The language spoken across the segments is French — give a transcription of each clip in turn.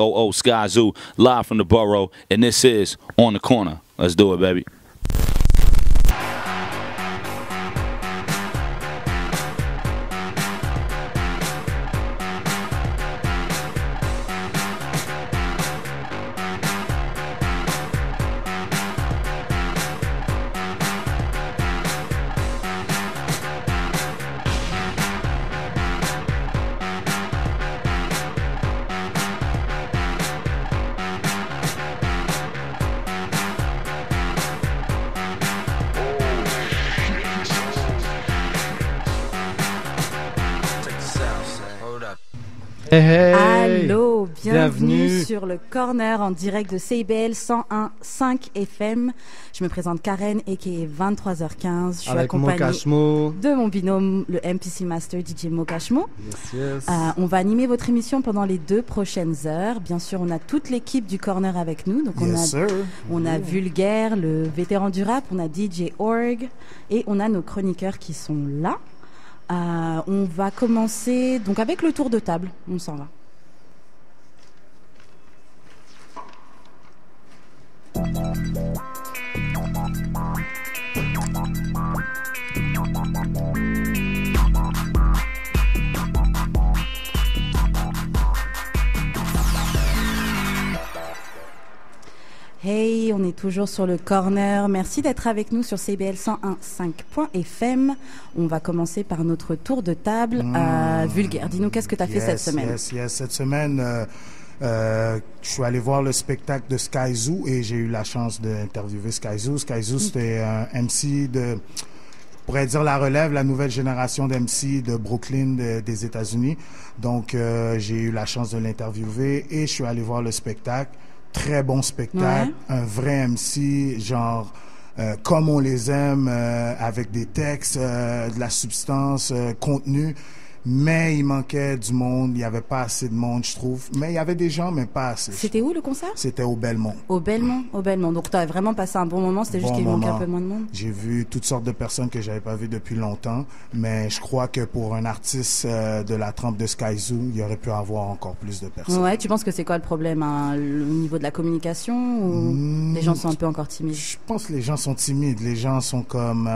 OO Sky Zoo, live from the borough, and this is On the Corner. Let's do it, baby. Hey, hey. Allô, bienvenue sur le Corner en direct de CIBL 101.5 FM. Je me présente Karen et qui est 23h15. Je suis accompagnée de mon binôme, le MPC Master DJ Mokashmo. Yes. On va animer votre émission pendant les 2 prochaines heures. Bien sûr, on a toute l'équipe du Corner avec nous. Donc on a Vulgaire, le vétéran du rap, on a DJ Org et on a nos chroniqueurs qui sont là. On va commencer donc avec le tour de table. On s'en va. Hey, on est toujours sur le Corner. Merci d'être avec nous sur CBL 101.5.fm. On va commencer par notre tour de table. Vulgaire, dis-nous, qu'est-ce que tu as fait cette semaine? Cette semaine, je suis allé voir le spectacle de Sky Zoo et j'ai eu la chance d'interviewer Sky Zoo. Sky Zoo, c'était un MC de, on pourrait dire la relève, la nouvelle génération d'MC de Brooklyn, des États-Unis. Donc, j'ai eu la chance de l'interviewer et je suis allé voir le spectacle. Très bon spectacle, un vrai MC, genre comme on les aime, avec des textes, de la substance, contenu. Mais il manquait du monde, il n'y avait pas assez de monde, je trouve. Mais il y avait des gens, mais pas assez. C'était où le concert? C'était au Belmont. Au Belmont. Donc tu as vraiment passé un bon moment, c'était juste qu'il manquait un peu moins de monde? J'ai vu toutes sortes de personnes que j'avais pas vues depuis longtemps. Mais je crois que pour un artiste de la trempe de Sky Zoo, il y aurait pu avoir encore plus de personnes. Ouais, tu penses que c'est quoi le problème, au niveau de la communication ou les gens sont un peu encore timides? Je pense que les gens sont timides. Les gens sont comme...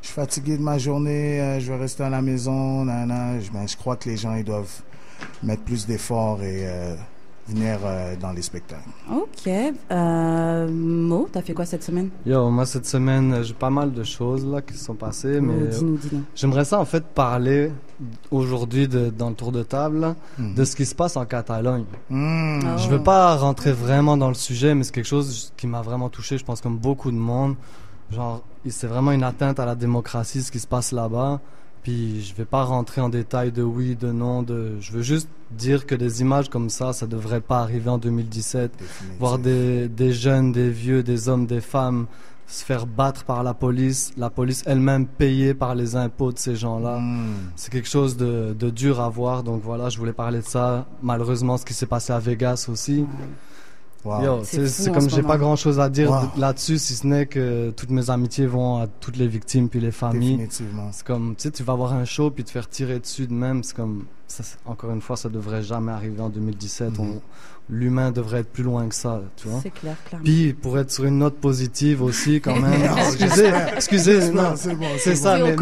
je suis fatigué de ma journée, je vais rester à la maison, je crois que les gens ils doivent mettre plus d'efforts et venir dans les spectacles. Ok. Mo, t'as fait quoi cette semaine? Yo, moi cette semaine, j'ai pas mal de choses là qui se sont passées, mais dis-nous. J'aimerais ça en fait parler aujourd'hui dans le tour de table de ce qui se passe en Catalogne. Je veux pas rentrer vraiment dans le sujet, mais c'est quelque chose qui m'a vraiment touché, je pense comme beaucoup de monde. Genre, c'est vraiment une atteinte à la démocratie ce qui se passe là-bas. Puis je vais pas rentrer en détail de oui, de non, je veux juste dire que des images comme ça devrait pas arriver en 2017. Voir des jeunes, des vieux, des hommes, des femmes se faire battre par la police elle-même payée par les impôts de ces gens-là. C'est quelque chose de dur à voir. Donc voilà, je voulais parler de ça. Malheureusement, ce qui s'est passé à Vegas aussi. Wow. Yo, c'est comme j'ai pas grand chose à dire là-dessus, si ce n'est que toutes mes amitiés vont à toutes les victimes puis les familles. Définitivement. C'est comme, tu sais, tu vas voir un show puis te faire tirer dessus de même, c'est comme, ça, encore une fois, ça devrait jamais arriver en 2017. L'humain devrait être plus loin que ça, tu vois. C'est clair, clairement. Puis, pour être sur une note positive aussi, quand même. excusez, non, c'est ça, mais,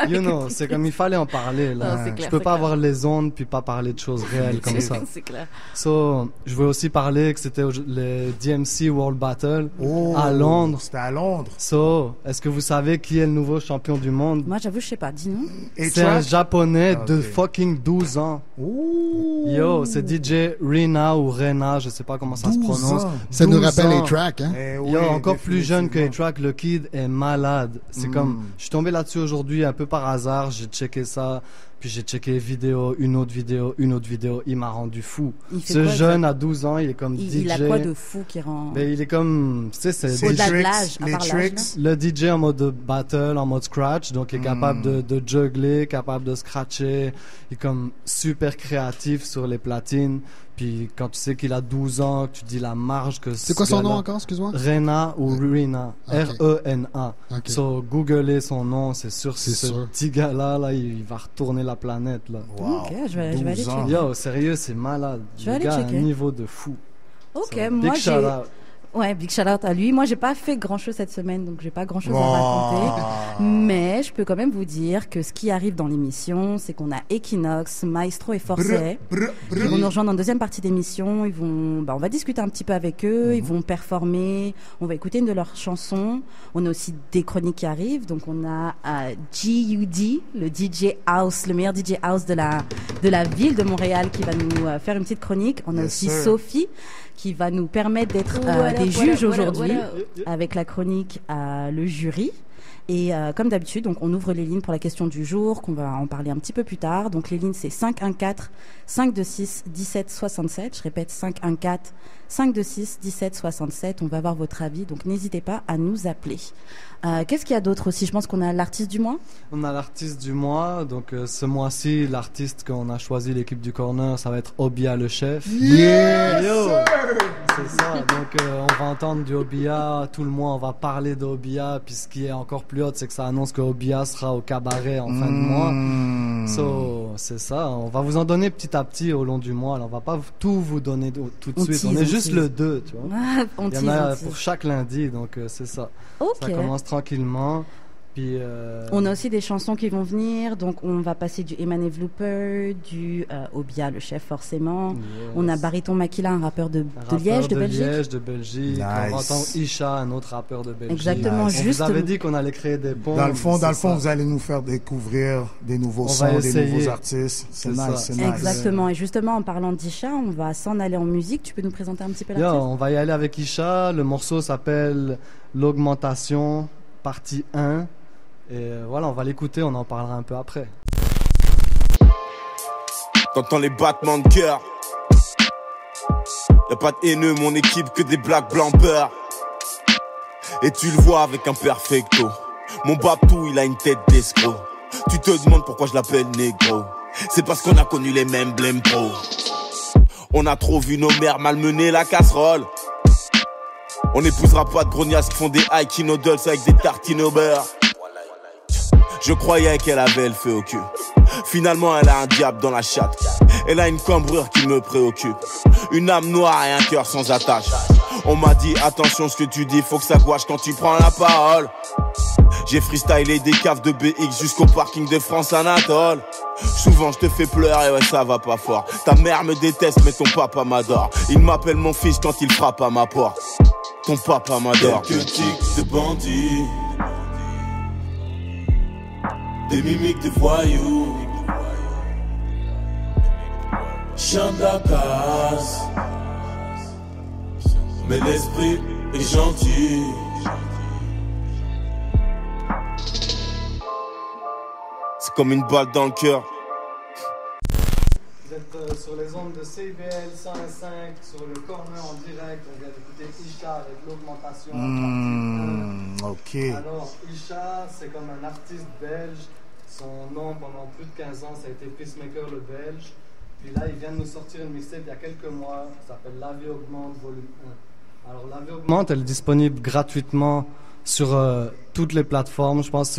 you know, c'est comme il fallait en parler, là. Non, clair, je peux pas avoir les ondes puis pas parler de choses réelles comme ça. C'est clair. So, je voulais aussi parler que c'était le DMC World Battle à Londres. C'était à Londres. So, est-ce que vous savez qui est le nouveau champion du monde? Moi, j'avoue, je sais pas. Dis-nous. C'est un Japonais de fucking 12 ans. Yo, c'est DJ Rina ou Rena, je sais pas comment ça se prononce. Ça nous rappelle A-Trak, hein? Yo, encore plus jeune que A-Trak, le kid est malade. C'est comme, je suis tombé là-dessus aujourd'hui un peu par hasard, j'ai checké ça. Puis j'ai checké une autre vidéo. Il m'a rendu fou. Ce jeune à 12 ans, il est comme DJ. Il a quoi de fou qui rend... Ben, il est comme, tu sais, c'est les tricks. Le DJ en mode battle, en mode scratch. Donc, il est capable de juggler, capable de scratcher. Il est comme super créatif sur les platines. Puis quand tu sais qu'il a 12 ans, tu dis la marge que c'est quoi son nom encore, excuse-moi? Rena ou Rena. R-E-N-A. Okay. So, googlez son nom, c'est sûr. Ce petit gars-là, là, il va retourner la planète. Là. Wow. Ok, je vais aller checker. Yo, sérieux, c'est malade. Je vais aller checker. Un niveau de fou. Ok, moi j'ai... Ouais, big shout out à lui. Moi, j'ai pas fait grand-chose cette semaine, donc j'ai pas grand-chose à raconter. Mais je peux quand même vous dire que ce qui arrive dans l'émission, c'est qu'on a Equinox, Maestro et Forcé. Ils vont nous rejoindre en deuxième partie d'émission. Ils vont, on va discuter un petit peu avec eux. Ils vont performer. On va écouter une de leurs chansons. On a aussi des chroniques qui arrivent. Donc, on a G.U.D, le DJ House, le meilleur DJ House de la ville de Montréal, qui va nous faire une petite chronique. On a aussi Sophie, qui va nous permettre d'être des juges aujourd'hui avec la chronique le jury. Et comme d'habitude, donc on ouvre les lignes pour la question du jour, qu'on va en parler un petit peu plus tard. Donc les lignes, c'est 514-526-1767. Je répète, 514-526-1767. On va avoir votre avis, donc n'hésitez pas à nous appeler. Qu'est-ce qu'il y a d'autre aussi? Je pense qu'on a l'artiste du mois. On a l'artiste du mois. Donc ce mois-ci, l'artiste qu'on a choisi, l'équipe du corner, ça va être Obia le chef. Yes! Yo! C'est ça. Donc on va entendre du Obia tout le mois. On va parler d'Obia. Puis ce qui est encore plus hot, c'est que ça annonce que Obia sera au cabaret en fin de mois. So, c'est ça. On va vous en donner petit à petit au long du mois. Alors, on va pas tout vous donner tout de suite. On est juste le 2, tu vois. Il y en a pour chaque lundi. Donc c'est ça. Okay. Ça commence tranquillement. Puis, on a aussi des chansons qui vont venir, donc on va passer du Emanev Looper, du Obia le chef forcément. Yes. On a Bariton Makila, un rappeur de Liège, de Belgique. Nice. On va entendre Isha, un autre rappeur de Belgique. Exactement, nice. On vous avait dit qu'on allait créer des ponts. Dans le fond, vous allez nous faire découvrir des nouveaux sons, des nouveaux artistes. C'est nice. Exactement. Et justement, en parlant d'Isha, on va s'en aller en musique. Tu peux nous présenter un petit peu l'artiste? On va y aller avec Isha. Le morceau s'appelle L'Augmentation, partie 1. Et voilà, on va l'écouter, on en parlera un peu après. T'entends les battements de cœur. Y'a pas de haineux, mon équipe, que des blagues blancs beurre. Et tu le vois avec un perfecto. Mon babtou, il a une tête d'escroc. Tu te demandes pourquoi je l'appelle négro. C'est parce qu'on a connu les mêmes blêmes pro. On a trop vu nos mères malmener la casserole. On n'épousera pas de grognasses qui font des high noodles avec des tartines au beurre. Je croyais qu'elle avait le feu au cul. Finalement, elle a un diable dans la chatte. Elle a une cambrure qui me préoccupe. Une âme noire et un cœur sans attache. On m'a dit, attention ce que tu dis, faut que ça gouache quand tu prends la parole. J'ai freestylé des caves de BX jusqu'au parking de France Anatole. Souvent je te fais pleurer, ouais ça va pas fort. Ta mère me déteste mais ton papa m'adore. Il m'appelle mon fils quand il frappe à ma porte. Ton papa m'adore. Quelques tics de bandits, des mimiques de voyous, chien de la casse, mais l'esprit est gentil. C'est comme une balle dans le cœur. Vous êtes sur les ondes de CBL 105, sur le corner en direct. On vient d'écouter Isha avec L'Augmentation. Ok. Alors, Isha, c'est comme un artiste belge. Son nom, pendant plus de 15 ans, ça a été Peacemaker le Belge. Puis là, il vient de nous sortir une mixtape il y a quelques mois. Ça s'appelle La Vie Augmente, volume 1. Alors, La Vie Augmente, elle est disponible gratuitement sur toutes les plateformes. Je pense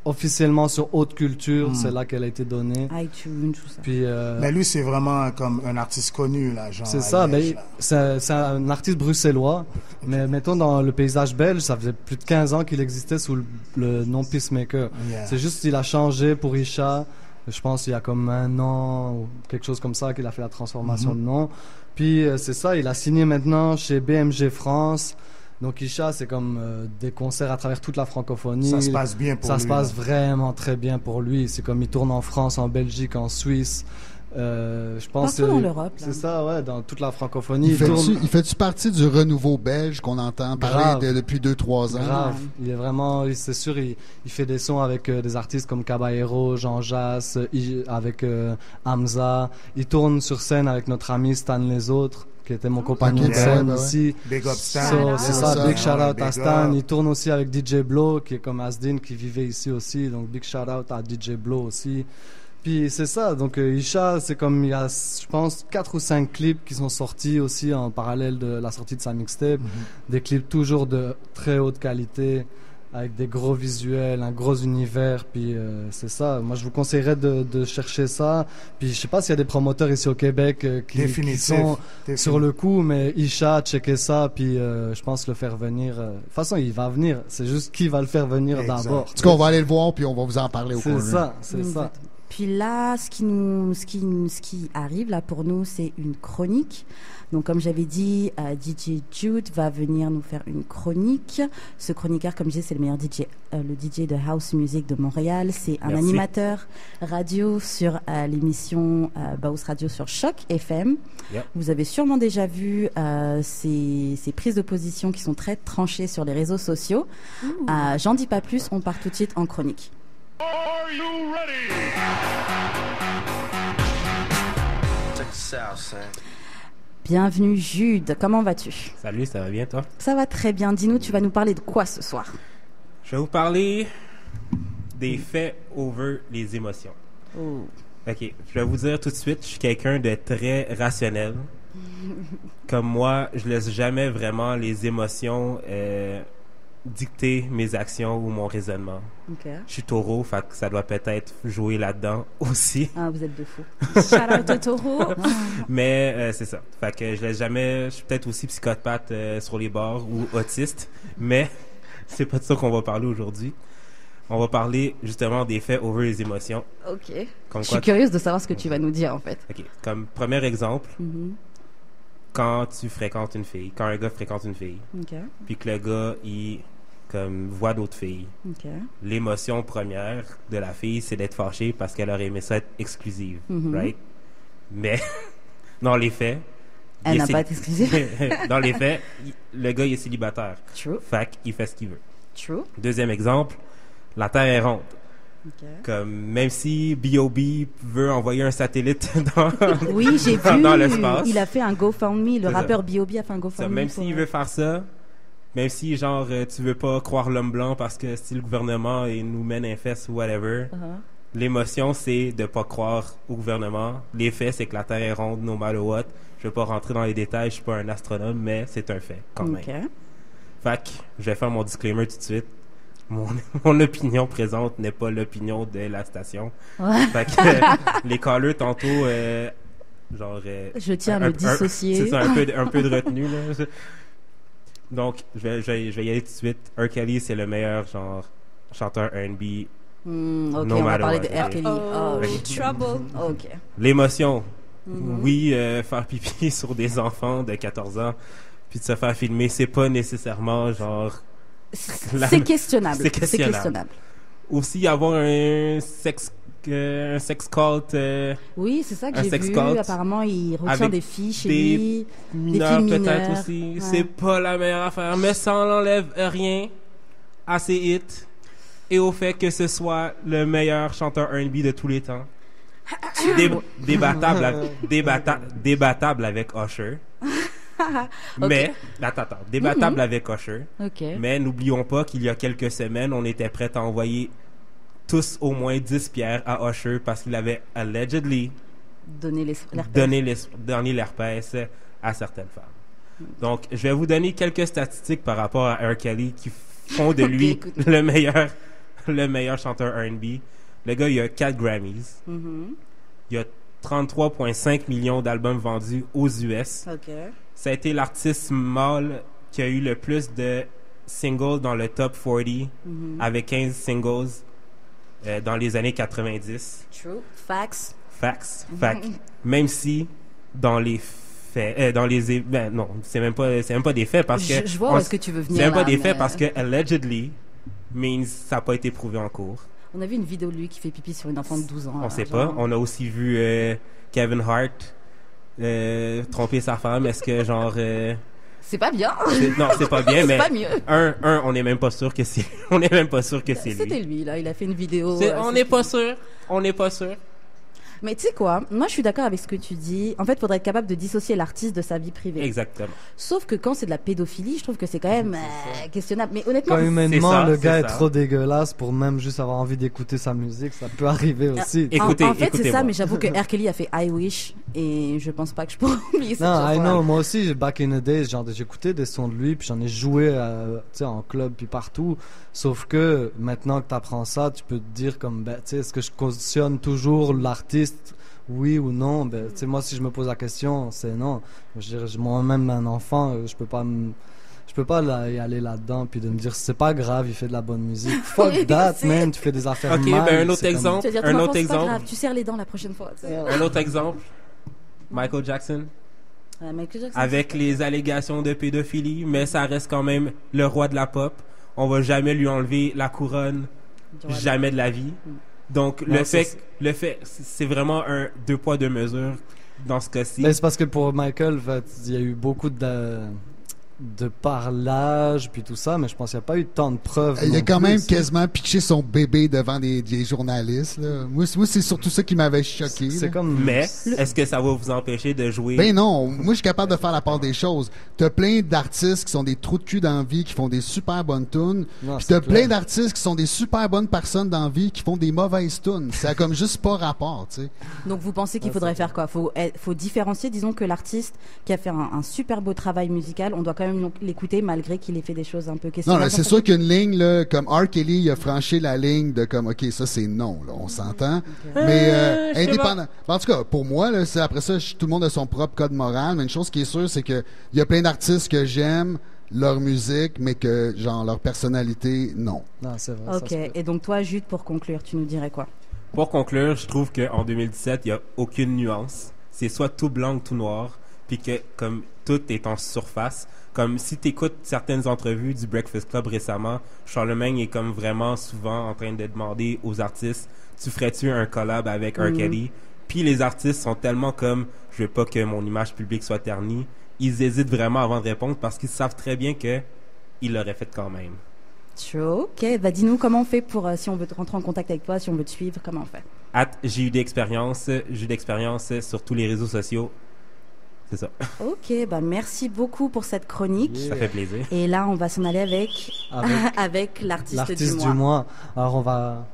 officiellement sur Haute Culture, c'est là qu'elle a été donnée. iTunes, tout ça. Puis, mais lui, c'est vraiment comme un artiste connu, là, genre. C'est ça, mais c'est un artiste bruxellois. Mais mettons, dans le paysage belge, ça faisait plus de 15 ans qu'il existait sous le nom Peacemaker. Yeah. C'est juste qu'il a changé pour Isha. Je pense il y a comme 1 an ou quelque chose comme ça qu'il a fait la transformation de nom. Puis c'est ça, il a signé maintenant chez BMG France. Donc Isha, c'est comme des concerts à travers toute la francophonie. Ça se passe bien pour lui. Ça se passe vraiment très bien pour lui. C'est comme il tourne en France, en Belgique, en Suisse. Je pense partout dans l'Europe. C'est ça, ouais, dans toute la francophonie. Il fait-tu partie du renouveau belge qu'on entend parler depuis 2-3 ans? Grave. Il est vraiment, c'est sûr, il fait des sons avec des artistes comme Caballero, Jean Jass, avec Hamza. Il tourne sur scène avec notre ami Stan Les Autres, qui était mon compagnon de scène ici. Big up Stan. C'est ça, big shout out à Stan. Il tourne aussi avec DJ Blow, qui est comme Asdin, qui vivait ici aussi. Donc big shout out à DJ Blow aussi. Puis c'est ça, donc Isha, c'est comme il y a, je pense, 4 ou 5 clips qui sont sortis aussi en parallèle de la sortie de sa mixtape. Des clips toujours de très haute qualité, avec des gros visuels, un gros univers, puis c'est ça. Moi, je vous conseillerais de chercher ça. Puis je sais pas s'il y a des promoteurs ici au Québec qui sont sur le coup, mais Isha, checker ça, puis je pense le faire venir. De toute façon, il va venir. C'est juste qui va le faire venir d'abord. En tout cas, on va aller le voir, puis on va vous en parler au cours. C'est ça. Puis là, ce qui arrive là pour nous, c'est une chronique. Donc, comme j'avais dit, DJ Jude va venir nous faire une chronique. Ce chroniqueur, comme je disais, c'est le meilleur DJ, le DJ de house music de Montréal. C'est un animateur radio sur l'émission Baus Radio sur Choc FM. Yep. Vous avez sûrement déjà vu ces prises de position qui sont très tranchées sur les réseaux sociaux. J'en dis pas plus, on part tout de suite en chronique. Are you ready? Check this out, son. Bienvenue Jude, comment vas-tu? Salut, ça va bien toi? Ça va très bien, dis-nous, tu vas nous parler de quoi ce soir? Je vais vous parler des faits over les émotions. Oh. Ok, je vais vous dire tout de suite, je suis quelqu'un de très rationnel. Comme moi, je laisse jamais vraiment les émotions dicter mes actions ou mon raisonnement. Okay. Je suis taureau, fait que ça doit peut-être jouer là-dedans aussi. Ah, vous êtes de fous. Shout out de taureau. Mais c'est ça. Fait que je laisse jamais... Je suis peut-être aussi psychopathe sur les bords ou autiste, mais c'est pas de ça qu'on va parler aujourd'hui. On va parler justement des faits over les émotions. OK. Je suis curieuse de savoir ce que tu vas nous dire en fait. OK. Comme premier exemple, quand tu fréquentes une fille, quand un gars fréquente une fille, puis que le gars, il voit d'autres filles, l'émotion première de la fille, c'est d'être fâchée parce qu'elle aurait aimé ça être exclusive, right? Mais, dans les faits... Elle n'a pas été exclusive. Dans les faits, le gars, il est célibataire. True. Fait qu'il fait ce qu'il veut. True. Deuxième exemple, la Terre est ronde. Comme même si B.O.B. veut envoyer un satellite dans j'ai vu dans l'espace, il a fait un GoFundMe, le rappeur B.O.B. a fait un GoFundMe. Même s'il veut faire ça, même si genre tu veux pas croire l'homme blanc parce que si le gouvernement nous mène un fesse ou whatever, l'émotion c'est de pas croire au gouvernement. Les faits c'est que la Terre est ronde no matter what. Je vais pas rentrer dans les détails, je suis pas un astronome, mais c'est un fait quand même. Fait que je vais faire mon disclaimer tout de suite. Mon opinion présente n'est pas l'opinion de la station. Fait que les callers tantôt, je tiens à me dissocier. C'est ça, un peu de retenue, là. Donc, je vais y aller tout de suite. R. Kelly, c'est le meilleur, chanteur R&B. On va parler de R. Kelly. Trouble. OK. L'émotion. Oui, faire pipi sur des enfants de 14 ans, puis de se faire filmer, c'est pas nécessairement, c'est questionnable. C'est questionnable. Aussi, avoir un sex cult. Oui, c'est ça que j'ai vu. Cult, apparemment, il retient des filles chez lui. Mineurs, des filles mineures. Peut-être aussi. Ouais. C'est pas la meilleure affaire. Mais ça n'enlève rien à ses hits et au fait que ce soit le meilleur chanteur R&B de tous les temps. Débattable avec Usher. Mais, débattable avec Usher. Mais n'oublions pas qu'il y a quelques semaines, on était prêts à envoyer tous au moins 10 pierres à Usher parce qu'il avait allegedly donné l'herpès à certaines femmes. Donc, je vais vous donner quelques statistiques par rapport à R. Kelly qui font de lui le meilleur chanteur R&B. Le gars, il a 4 Grammys. Il a 33,5 millions d'albums vendus aux US. Ça a été l'artiste mâle qui a eu le plus de singles dans le top 40 avec 15 singles dans les années 90. True. Facts. Même si dans les faits, non, c'est même pas des faits parce que je vois où est-ce que tu veux venir. C'est même pas des faits parce que allegedly means ça n'a pas été prouvé en cours. On a vu une vidéo de lui qui fait pipi sur une enfant de 12 ans. On sait pas. On a aussi vu Kevin Hart tromper sa femme. Est-ce que c'est pas bien. Non, c'est pas bien, mais pas mieux. On n'est même pas sûr que c'est. On n'est même pas sûr que c'est lui. C'était lui là. Il a fait une vidéo. On n'est pas sûr. Mais tu sais quoi, moi je suis d'accord avec ce que tu dis. En fait, il faudrait être capable de dissocier l'artiste de sa vie privée. Exactement. Sauf que quand c'est de la pédophilie, je trouve que c'est quand même questionnable. Mais honnêtement, quand humainement le gars est ça. trop dégueulasse pour même juste avoir envie d'écouter sa musique, ça peut arriver aussi. Écoutez, en fait, c'est ça, moi. mais j'avoue que R. Kelly a fait I Wish et je pense pas que je pourrais oublier cette Non, I chanson. know, moi aussi, back in the days, genre, j'écoutais des sons de lui, puis j'en ai joué, tu sais, en club, puis partout. Sauf que maintenant que t'apprends ça, tu peux te dire comme, ben, tu sais, est-ce que je cautionne toujours l'artiste, oui ou non? Ben, tu sais, moi, si je me pose la question, c'est non. Je veux dire, moi-même, un enfant, je peux pas y aller là-dedans puis de me dire c'est pas grave, il fait de la bonne musique. Fuck that, man, tu fais des affaires Ok, mal. ben un autre exemple. Tu vas dire, Un ton autre enfant, c'est pas exemple. grave, tu serres les dents la prochaine fois. Tu sais. Un autre exemple. Michael Jackson. Michael Jackson, Avec les allégations de pédophilie, mais ça reste quand même le roi de la pop. On va jamais lui enlever la couronne, jamais de la vie. Donc Non, le fait, c'est vraiment un 2 poids 2 mesures dans ce cas-ci. Mais c'est parce que pour Michael, en fait, il y a eu beaucoup de parlage puis tout ça, mais je pense qu'il n'y a pas eu tant de preuves. Il a non quand plus, même ça. quasiment pitché son bébé devant des journalistes. Là. Moi, c'est surtout ça qui m'avait choqué. C'est là. comme. Mais est-ce que ça va vous empêcher de jouer? Ben non, moi je suis capable de faire la part des choses. T'as plein d'artistes qui sont des trous de cul dans la vie, qui font des super bonnes tunes. Non, Puis c'est t'as clair. plein d'artistes qui sont des super bonnes personnes dans la vie, qui font des mauvaises tunes. Ça a comme juste pas rapport, tu sais. Donc vous pensez qu'il faudrait faire quoi? Faut différencier, disons que l'artiste qui a fait un super beau travail musical, on doit quand même l'écouter malgré qu'il ait fait des choses un peu Non, questionnables. là, c'est sûr qu'une ligne, là, comme R. Kelly, il a franchi la ligne de comme, OK, ça c'est non, là, on s'entend. Mais indépendant. En tout cas, pour moi, là, après ça, tout le monde a son propre code moral, mais une chose qui est sûre, c'est que il y a plein d'artistes que j'aime, leur musique, mais que, genre, leur personnalité, non. Non, c'est vrai. Ok, et donc toi, Jude, pour conclure, tu nous dirais quoi? Pour conclure, je trouve qu'en 2017, il n'y a aucune nuance. C'est soit tout blanc ou tout noir, puis que comme tout est en surface. Comme si tu écoutes certaines entrevues du Breakfast Club récemment, Charlemagne est comme vraiment souvent en train de demander aux artistes, tu ferais-tu un collab avec R. Kelly? Puis les artistes sont tellement comme, je veux pas que mon image publique soit ternie. Ils hésitent vraiment avant de répondre parce qu'ils savent très bien que ils l'auraient fait quand même. True. Ok, bah dis-nous comment on fait pour, si on veut rentrer en contact avec toi, si on veut te suivre, comment on fait? J'ai eu d'expérience sur tous les réseaux sociaux. C'est ça. Ok, bah merci beaucoup pour cette chronique. Ça fait plaisir. Et là, on va s'en aller avec, avec l'artiste du mois. Alors on va.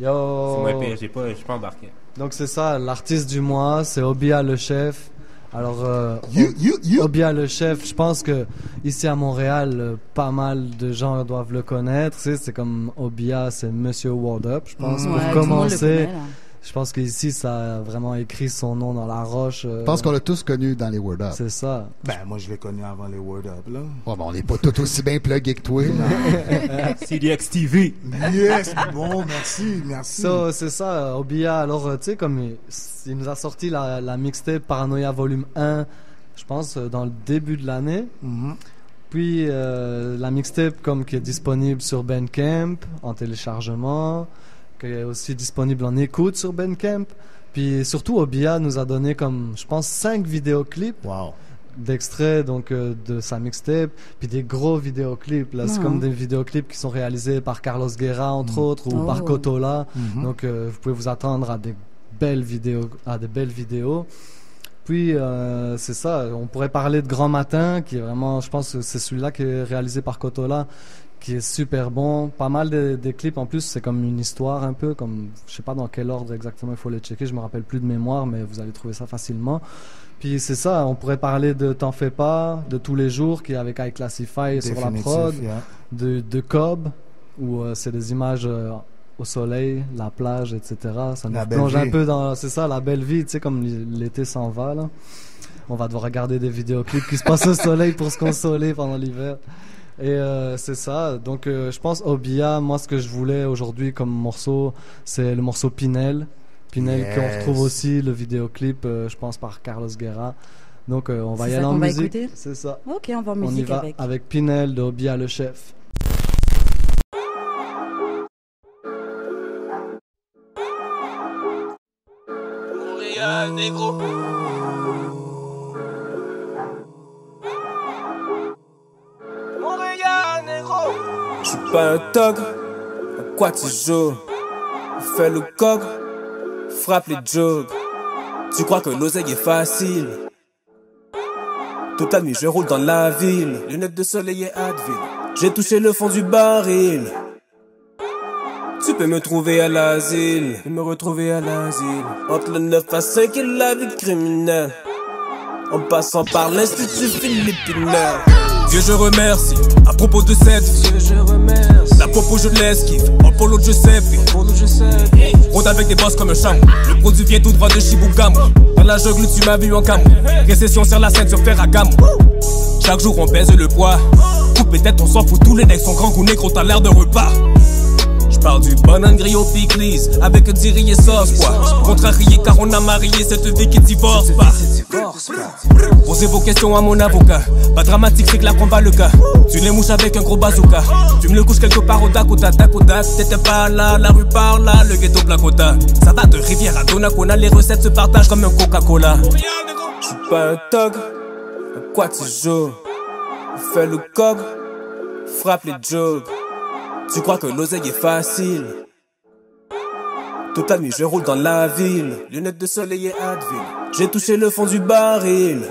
Yo. C'est moins pire, je suis pas embarqué. Donc c'est ça, l'artiste du mois, c'est Obia le chef. Alors Obia le chef, je pense que ici à Montréal, pas mal de gens doivent le connaître. Tu sais, c'est comme Obia, c'est Monsieur Word Up, je pense. Pour commencer, je pense qu'ici ça a vraiment écrit son nom dans la roche. Je pense qu'on l'a tous connu dans les Word Up. C'est ça. Ben moi je l'ai connu avant les Word Up là. Oh, ben, on n'est pas tous aussi bien plugués que toi. CDX TV. Yes, bon, merci. So, c'est ça, Obia. Alors, tu sais, comme il nous a sorti la mixtape Paranoia Volume 1, je pense, dans le début de l'année. Puis, la mixtape, comme qui est disponible sur Bandcamp, en téléchargement, qui est aussi disponible en écoute sur Bandcamp. Puis, surtout, Obia nous a donné, comme, je pense, 5 vidéoclips. Wow. D'extraits donc de sa mixtape, puis des gros vidéoclips là, c'est comme des vidéoclips qui sont réalisés par Carlos Guerra entre autres ou par Kotola. Donc vous pouvez vous attendre à des belles vidéos. Puis c'est ça, on pourrait parler de Grand Matin qui est vraiment, je pense que c'est celui-là qui est réalisé par Kotola, qui est super bon. Pas mal des clips en plus, c'est comme une histoire un peu, comme je sais pas dans quel ordre exactement il faut les checker, je me rappelle plus de mémoire, mais vous allez trouver ça facilement. Puis c'est ça, on pourrait parler de T'en fais pas, de Tous les jours qui est avec iClassify sur la prod, de Cobb où c'est des images au soleil, la plage, etc. Ça nous plonge un peu dans, c'est ça, la belle vie, tu sais, comme l'été s'en va là. On va devoir regarder des vidéoclips qui se passent au soleil pour se consoler pendant l'hiver. Et c'est ça, donc je pense Obia, moi ce que je voulais aujourd'hui comme morceau, c'est le morceau Pinel, qu'on retrouve aussi le vidéoclip, je pense par Carlos Guerra. Donc on va y aller en musique. C'est ça. Ok, on va en musique avec Pinel de Obia le chef. négro. Montréal, négro. J'suis pas un tog, à quoi tu joues? Fais le coq, frappe les jogs. Tu crois que l'oseille est facile? Toute la nuit je roule dans la ville, lunettes de soleil et Advil. J'ai touché le fond du baril. Tu peux me trouver à l'asile, me retrouver à l'asile. Entre le 9 à 5 et la vie criminelle, en passant par l'Institut philippinaire. Dieu je remercie, à propos de cette vie, Dieu je remercie. La popo je l'esquive, en polo je sais, rôde avec des boss comme un chameau. Le produit vient tout droit de Shibugamo. Dans la jungle tu m'as vu en camo. Récession sur la scène sur Ferragamo. Chaque jour on pèse le poids. Coupe tête on s'en fout, tous les necks sont grands goûts négro, t'as l'air de repas. J'parle du banane grillé au pickles, avec du riz et sauce quoi. Contrarié car on a marié cette vie qui divorce pas. Posez vos questions à mon avocat. Pas dramatique, c'est que la va le cas. Tu les mouches avec un gros bazooka. Tu me le couches quelque part au Dakota, Dakota. T'étais pas là, la rue par là, le ghetto Blacota. Ça va de Rivière à Donnacona, les recettes se partagent comme un Coca-Cola. J'suis pas un tog, à quoi tu joues? Fais le coq, frappe les jogs. Tu crois que l'oseille est facile? Toute la nuit je roule dans la ville, lunettes de soleil et Advil. J'ai touché le fond du baril.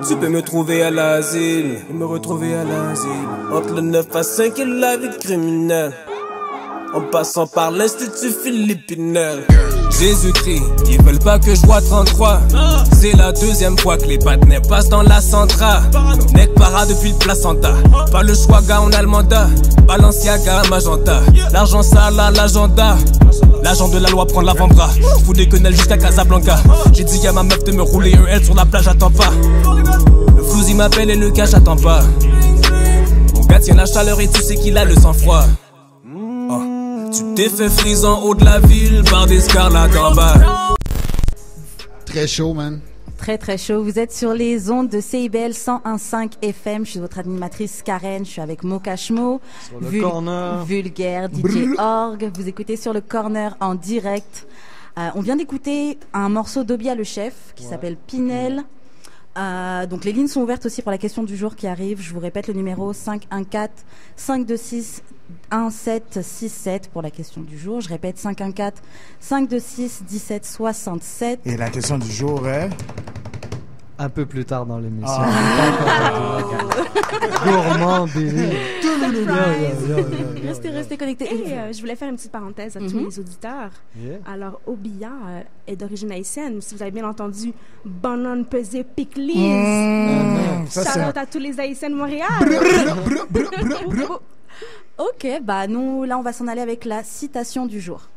Tu peux me trouver à l'asile, me retrouver à l'asile. Entre le 9 à 5 et la vie criminelle, en passant par l'Institut philippinaire. Jésus-Christ, ils veulent pas que je vois 33. C'est la deuxième fois que les partenaires passent dans la Centra. Nec para depuis le placenta. Pas le choix, gars, on a le mandat. Balenciaga, magenta. L'argent sale à l'agenda. L'agent de la loi prend l'avant-bras. Fous des quenelles jusqu'à Casablanca. J'ai dit à ma meuf de me rouler un L sur la plage, attends pas. Le flouzi m'appelle et le cas, j'attends pas. Mon gars tient la chaleur et tu sais qu'il a le sang-froid. Tu t'es fait frisant haut de la ville par des scarlats en bas. Très chaud, man. Très très chaud. Vous êtes sur les ondes de CIBL 101.5 FM. Je suis votre animatrice Karen. Je suis avec Mokashmo, sur le corner. Vulgaire, DJ Org. Vous écoutez sur le corner en direct. On vient d'écouter un morceau d'Obia le chef qui s'appelle Pinel. Donc les lignes sont ouvertes aussi pour la question du jour qui arrive. Je vous répète le numéro 514-526-1767 pour la question du jour. Je répète 514-526-1767. Et la question du jour est un peu plus tard dans l'émission. Gourmand, Billy. Restez connectés. Et je voulais faire une petite parenthèse à tous les auditeurs. Alors, Obia est d'origine haïtienne. Si vous avez bien entendu, banane pesée pickles. Shout-out à tous les Haïtiens de Montréal. Ok, bah nous, là, on va s'en aller avec la citation du jour.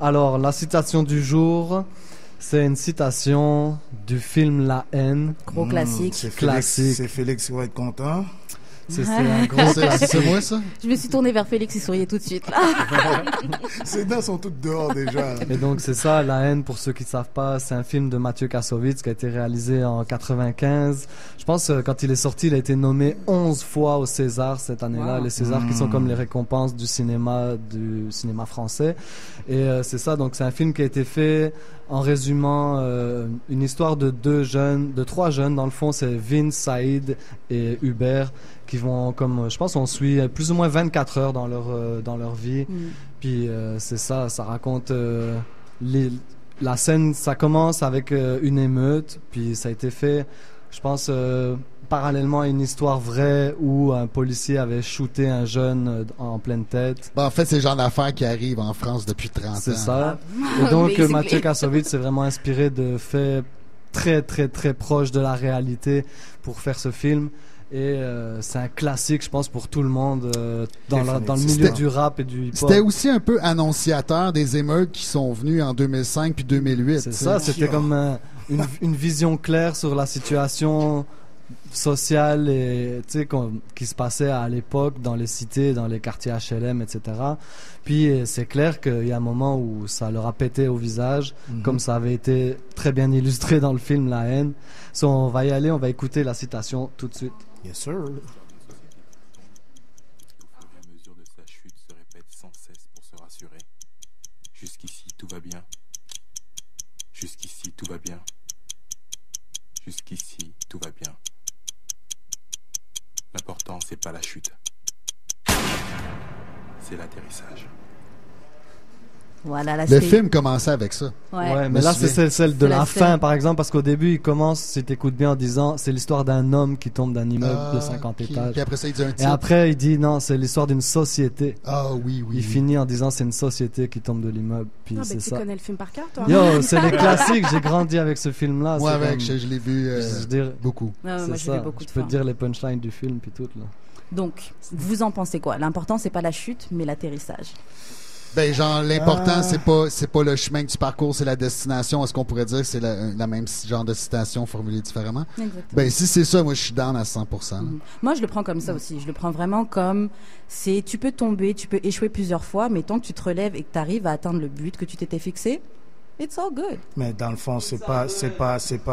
Alors, la citation du jour, c'est une citation du film La Haine. Gros classique. C'est Félix qui va être content. C'est un gros classique. C'est moi, ça? Je me suis tournée vers Félix, il souriait tout de suite. Ces dents sont toutes dehors déjà. Et donc, c'est ça, La Haine, pour ceux qui ne savent pas, c'est un film de Mathieu Kassovitz qui a été réalisé en 95. Je pense quand il est sorti, il a été nommé 11 fois au César cette année-là. Wow. Les Césars qui sont comme les récompenses du cinéma français. Et c'est ça, donc c'est un film qui a été fait en résumant une histoire de trois jeunes. Dans le fond, c'est Vince, Saïd et Hubert qui vont, comme je pense, on suit plus ou moins 24 heures dans leur vie. Puis c'est ça raconte la scène, ça commence avec une émeute, puis ça a été fait, je pense, parallèlement à une histoire vraie où un policier avait shooté un jeune en pleine tête. En fait, c'est le genre d'affaires qui arrive en France depuis 30 ans. C'est ça. Et donc, Mathieu Kassovitz s'est vraiment inspiré de faits très, très, très proches de la réalité pour faire ce film. Et c'est un classique, je pense, pour tout le monde dans le milieu du rap et du hip-hop. C'était aussi un peu annonciateur des émeutes qui sont venues en 2005 puis 2008. C'est ça, c'était comme une vision claire sur la situation social et qui se passait à l'époque dans les cités, dans les quartiers HLM, etc. Puis c'est clair qu'il y a un moment où ça leur a pété au visage, comme ça avait été très bien illustré dans le film La Haine. So, on va y aller, on va écouter la citation tout de suite. Yes sir. Au fur et à mesure de sa chute, se répète sans cesse pour se rassurer. Jusqu'ici tout va bien. Jusqu'ici tout va bien. Jusqu'ici tout va bien. L'important, c'est pas la chute. C'est l'atterrissage. Voilà, là, le film commençait avec ça. Ouais, mais là, c'est celle de la fin, par exemple, parce qu'au début, il commence, si t'écoutes bien, en disant c'est l'histoire d'un homme qui tombe d'un immeuble de 50 étages. Puis après ça, il dit un titre. Et après, il dit non, c'est l'histoire d'une société. Ah oui. Il finit en disant c'est une société qui tombe de l'immeuble. Puis c'est tu ça. connais le film par cœur, toi? Yo, c'est les classiques. J'ai grandi avec ce film-là. Moi, je l'ai vu beaucoup. Moi, j'ai vu beaucoup de fois. Je peux te dire les punchlines du film, puis tout, là. Donc, vous en pensez quoi? L'important, c'est pas la chute, mais l'atterrissage. Ben, genre, l'important, c'est pas le chemin que tu parcours, c'est la destination. Est-ce qu'on pourrait dire que c'est la même genre de citation formulée différemment? Exactement. Ben, si c'est ça, moi, je suis down à 100%. Moi, je le prends comme ça aussi. Je le prends vraiment comme tu peux tomber, tu peux échouer plusieurs fois, mais tant que tu te relèves et que tu arrives à atteindre le but que tu t'étais fixé, it's all good. Mais dans le fond, c'est pas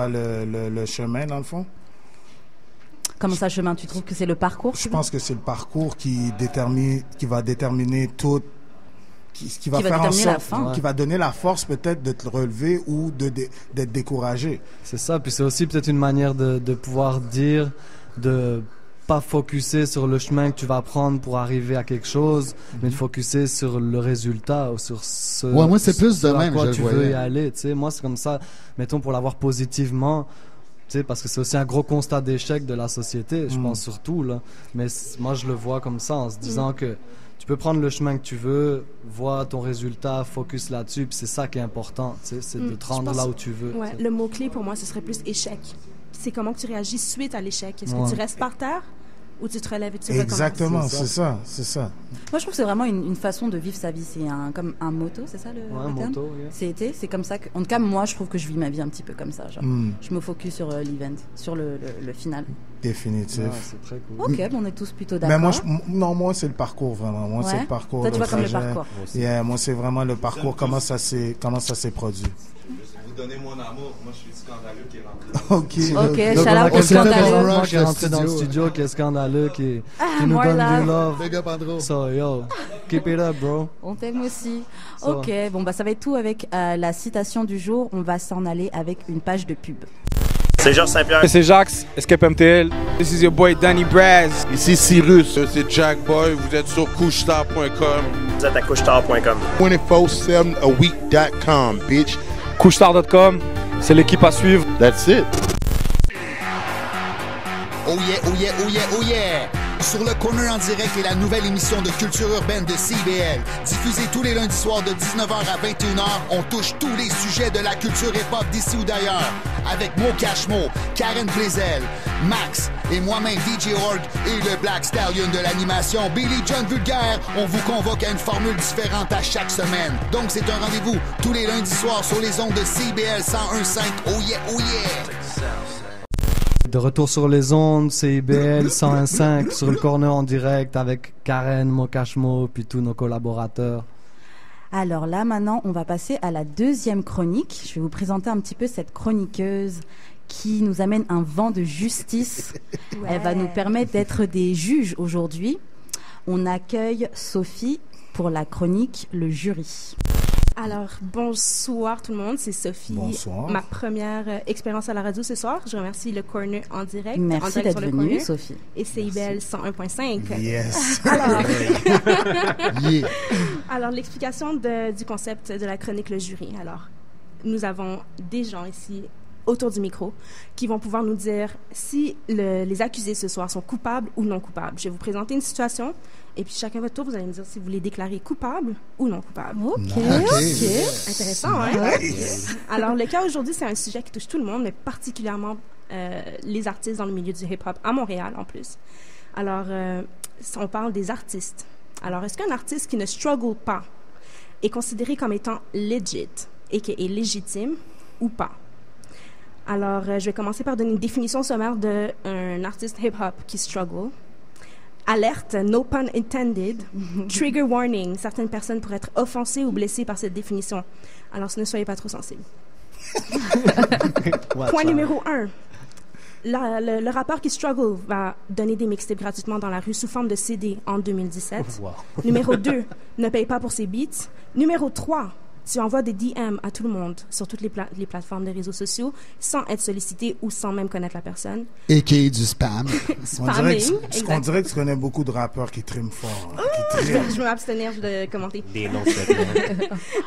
le chemin, dans le fond? Comment ça, chemin? Tu trouves que c'est le parcours? Je pense que c'est le parcours qui va déterminer tout. Qui va faire en sorte, qui va donner la force peut-être de te relever ou d'être découragé. C'est ça, puis c'est aussi peut-être une manière de pouvoir dire, de pas focuser sur le chemin que tu vas prendre pour arriver à quelque chose, mais de focuser sur le résultat ou sur ce moi c'est plus de même, quoi tu veux y aller. Tu sais, moi c'est comme ça, mettons pour l'avoir positivement. Tu sais, parce que c'est aussi un gros constat d'échec de la société, je pense surtout là. Mais moi je le vois comme ça en se disant que tu peux prendre le chemin que tu veux, vois ton résultat, focus là-dessus, puis c'est ça qui est important, tu sais, c'est de te rendre là où tu veux. Ouais, le mot-clé pour moi, ce serait plus échec. C'est comment tu réagis suite à l'échec. Est-ce que tu restes par terre ou tu te relèves et tu recommences? Exactement, c'est ça. Moi, je trouve que c'est vraiment une façon de vivre sa vie. C'est comme un motto, c'est ça le terme? Motto, yeah. C'est comme ça que, en tout cas, moi, je trouve que je vis ma vie un petit peu comme ça. Genre. Je me focus sur l'event, sur le final. Définitif. Ouais, c'est très cool. Ok, on est tous plutôt d'accord. Mais moi, c'est le parcours, vraiment. Moi, c'est le parcours. Toi, tu vois comme le parcours. Moi, c'est vraiment le parcours, comment ça s'est produit. Vous donnez mon amour, moi, je suis scandaleux qui est rentré. Ok, shout-out au scandaleux. Moi qui est rentré dans le studio, qui est scandaleux, qui nous donne du love. Big up, Andro. So, yo, keep it up, bro. On t'aime aussi. Ok, bon, bah, ça va être tout avec la citation du jour. On va s'en aller avec une page de pub. C'est Georges Saint-Pierre. C'est Jax, Escape MTL. This is your boy Danny Braz. Ici Cyrus. C'est Jack Boy. Vous êtes sur couchestar.com. Vous êtes à couchestar.com. 247aweek.com, bitch. Couchestar.com, c'est l'équipe à suivre. That's it. Oh yeah, oh yeah, oh yeah, oh yeah! Sur le Corner en direct est la nouvelle émission de culture urbaine de CIBL. Diffusée tous les lundis soirs de 19h à 21h, on touche tous les sujets de la culture hip-hop d'ici ou d'ailleurs. Avec Mo Cashmo, Karen Blazel, Max et moi-même DJ Org et le Black Stallion de l'animation Billy John Vulgaire, on vous convoque à une formule différente à chaque semaine. Donc c'est un rendez-vous tous les lundis soirs sur les ondes de CIBL 101.5. Oh yeah, oh yeah! De retour sur les ondes, CIBL 101.5 sur le Corner en direct avec Karen, Mo Cashmo, puis tous nos collaborateurs. Alors là, maintenant, on va passer à la deuxième chronique. Je vais vous présenter un petit peu cette chroniqueuse qui nous amène un vent de justice. Ouais. Elle va nous permettre d'être des juges aujourd'hui. On accueille Sophie pour la chronique Le Jury. Alors, bonsoir tout le monde, c'est Sophie. Bonsoir. Ma première expérience à la radio ce soir. Je remercie le Corner en direct. Merci d'être venue, Sophie. Et CIBL 101.5. Yes. Alors, l'explication du concept de la chronique Le Jury. Alors, nous avons des gens ici autour du micro qui vont pouvoir nous dire si les accusés ce soir sont coupables ou non coupables. Je vais vous présenter une situation et puis chacun votre tour, vous allez me dire si vous les déclarez coupables ou non coupables. Ok. Intéressant, hein? Nice. Alors, le cas aujourd'hui, c'est un sujet qui touche tout le monde, mais particulièrement les artistes dans le milieu du hip-hop à Montréal, en plus. Alors, on parle des artistes. Alors, est-ce qu'un artiste qui ne struggle pas est considéré comme étant legit, et qui est légitime ou pas? Alors, je vais commencer par donner une définition sommaire d'un artiste hip-hop qui struggle. Alerte, no pun intended. Trigger warning, certaines personnes pourraient être offensées ou blessées par cette définition. Alors, ne soyez pas trop sensibles. Point numéro 1. Le rappeur qui struggle va donner des mixtapes gratuitement dans la rue sous forme de CD en 2017. Wow. Numéro 2, ne paye pas pour ses beats. Numéro 3, tu envoies des DM à tout le monde sur toutes les plateformes des réseaux sociaux sans être sollicité ou sans même connaître la personne. Et qui est du spam. On dirait que tu connais beaucoup de rappeurs qui triment fort. Je vais m'abstenir de commenter. Des noms.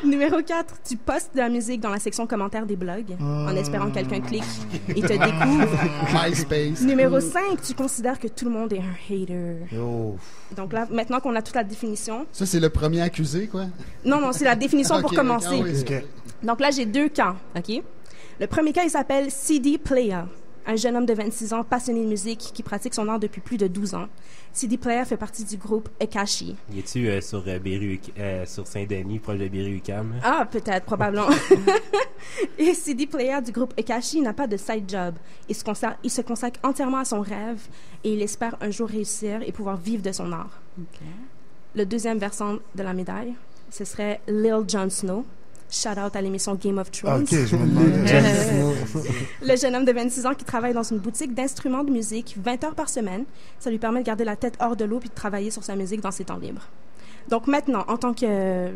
Numéro 4, tu postes de la musique dans la section commentaires des blogs en espérant que quelqu'un clique et te découvre. MySpace. Numéro 5, tu considères que tout le monde est un hater. Donc là, maintenant qu'on a toute la définition... Ça, c'est le premier accusé, quoi? Non, c'est la définition pour commencer. Ah oui. Okay. Donc là, j'ai 2 cas, OK? Le premier cas, il s'appelle CD Player, un jeune homme de 26 ans passionné de musique qui pratique son art depuis plus de 12 ans. CD Player fait partie du groupe Ekashi. Y es-tu sur Saint-Denis, proche de Berry-UQAM? Ah, peut-être, probablement. Et CD Player du groupe Ekashi n'a pas de side job. Il se consacre entièrement à son rêve et il espère un jour réussir et pouvoir vivre de son art. Okay. Le deuxième versant de la médaille, ce serait Lil Jon Snow. Shout out à l'émission Game of Thrones. OK, je me demande. Le jeune homme de 26 ans qui travaille dans une boutique d'instruments de musique 20 heures par semaine. Ça lui permet de garder la tête hors de l'eau puis de travailler sur sa musique dans ses temps libres. Donc maintenant, en tant que...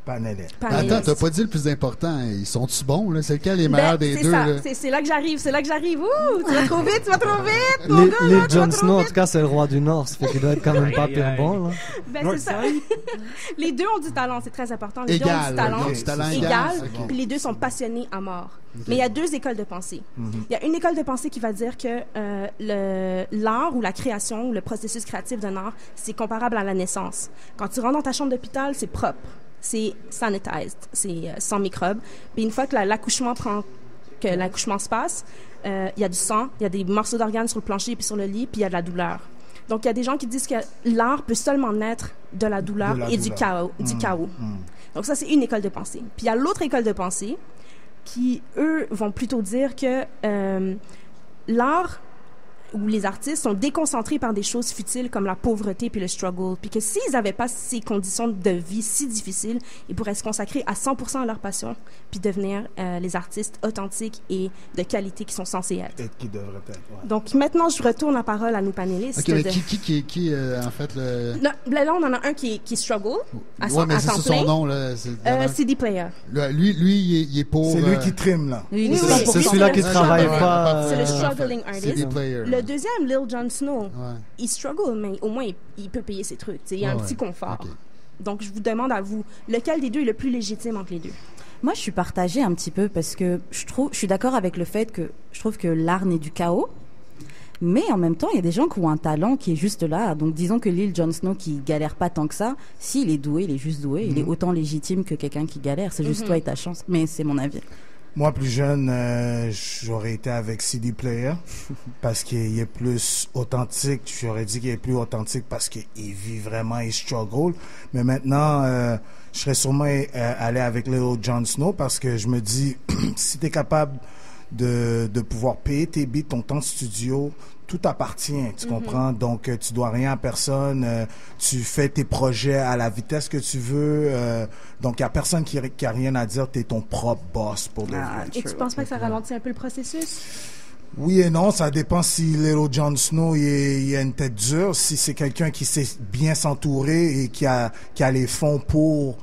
Panéliste. Attends, t'as pas dit le plus important. Ils sont-tu bons, là? C'est lequel les meilleurs des deux? C'est là que j'arrive. Ouh, tu vas trop vite, mon gars. Les Jon Snow, en tout cas, c'est le roi du Nord. Ça fait qu'il doit être quand même pas pire bon, là. C'est ça. Les deux ont du talent, c'est très important. Les deux ont du talent égal. Puis les deux sont passionnés à mort. Mais il y a 2 écoles de pensée. Il y a une école de pensée qui va dire que l'art ou la création ou le processus créatif d'un art, c'est comparable à la naissance. Quand tu rentres dans ta chambre d'hôpital, c'est propre. C'est sanitized, c'est sans microbes. Puis une fois que l'accouchement se passe, il y a du sang, il y a des morceaux d'organes sur le plancher puis sur le lit, puis il y a de la douleur. Donc il y a des gens qui disent que l'art peut seulement naître de la douleur et du chaos. Donc ça, c'est une école de pensée. Puis il y a l'autre école de pensée qui, eux, vont plutôt dire que l'art où les artistes sont déconcentrés par des choses futiles comme la pauvreté puis le struggle, puis que s'ils n'avaient pas ces conditions de vie si difficiles, ils pourraient se consacrer à 100% à leur passion puis devenir les artistes authentiques et de qualité qui sont censés être. Et qui devraient être, ouais. Donc maintenant, je retourne la parole à nos panélistes. OK, qui en fait, le... Là, on en a un qui struggle à temps plein. Son nom, là. CD Player. Lui, il est pour... C'est lui qui trime, là. C'est celui-là qui travaille pas... C'est le struggling artist. CD Player. Le deuxième, Lil Jon Snow, il struggle, mais au moins, il peut payer ses trucs. Il y a un petit confort. Okay. Donc, je vous demande à vous, lequel des deux est le plus légitime entre les deux? Moi, je suis partagée un petit peu parce que je suis d'accord avec le fait que je trouve que l'art n'est du chaos. Mais en même temps, il y a des gens qui ont un talent qui est juste là. Donc, disons que Lil Jon Snow qui galère pas tant que ça, s'il est doué, il est juste doué. Il est autant légitime que quelqu'un qui galère. C'est juste toi et ta chance. Mais c'est mon avis. Moi, plus jeune, j'aurais été avec CD Player parce qu'il est plus authentique. J'aurais dit qu'il est plus authentique parce qu'il vit vraiment, il struggle. Mais maintenant, je serais sûrement allé avec Lil Jon Snow parce que je me dis, si tu es capable de pouvoir payer tes beats, ton temps de studio, tout t'appartient, tu comprends? Donc, tu dois rien à personne. Tu fais tes projets à la vitesse que tu veux. Donc, il n'y a personne qui a rien à dire. Tu es ton propre boss pour de vrai. Et tu penses pas que ça ralentit un peu le processus? Oui et non. Ça dépend si Lil Jon Snow il a une tête dure. Si c'est quelqu'un qui sait bien s'entourer et qui a les fonds pour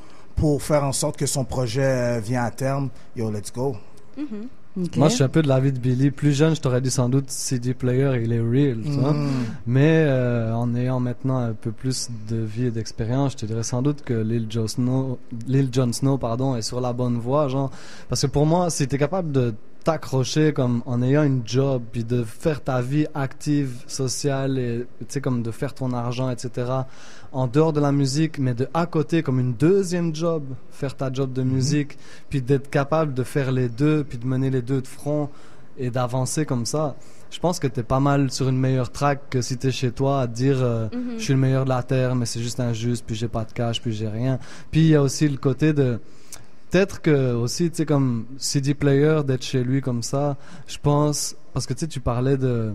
faire en sorte que son projet vienne à terme, yo, let's go. Okay. Moi, je suis un peu de l'avis de Billy. Plus jeune, je t'aurais dit sans doute CD Player, il est real, tu vois. Mais en ayant maintenant un peu plus de vie et d'expérience, je te dirais sans doute que Lil Jon Snow, est sur la bonne voie, genre. Parce que pour moi, si t'es capable de t'accrocher comme en ayant une job puis de faire ta vie active, sociale et tu sais comme de faire ton argent, etc. en dehors de la musique, mais de à côté comme une deuxième job, faire ta job de musique, puis d'être capable de faire les deux, puis de mener les deux de front et d'avancer comme ça. Je pense que t'es pas mal sur une meilleure track que si t'es chez toi à dire je suis le meilleur de la terre, mais c'est juste injuste, puis j'ai pas de cash, puis j'ai rien. Puis il y a aussi le côté de peut-être que aussi, tu sais, comme CD player, d'être chez lui comme ça, je pense, parce que tu sais, tu parlais de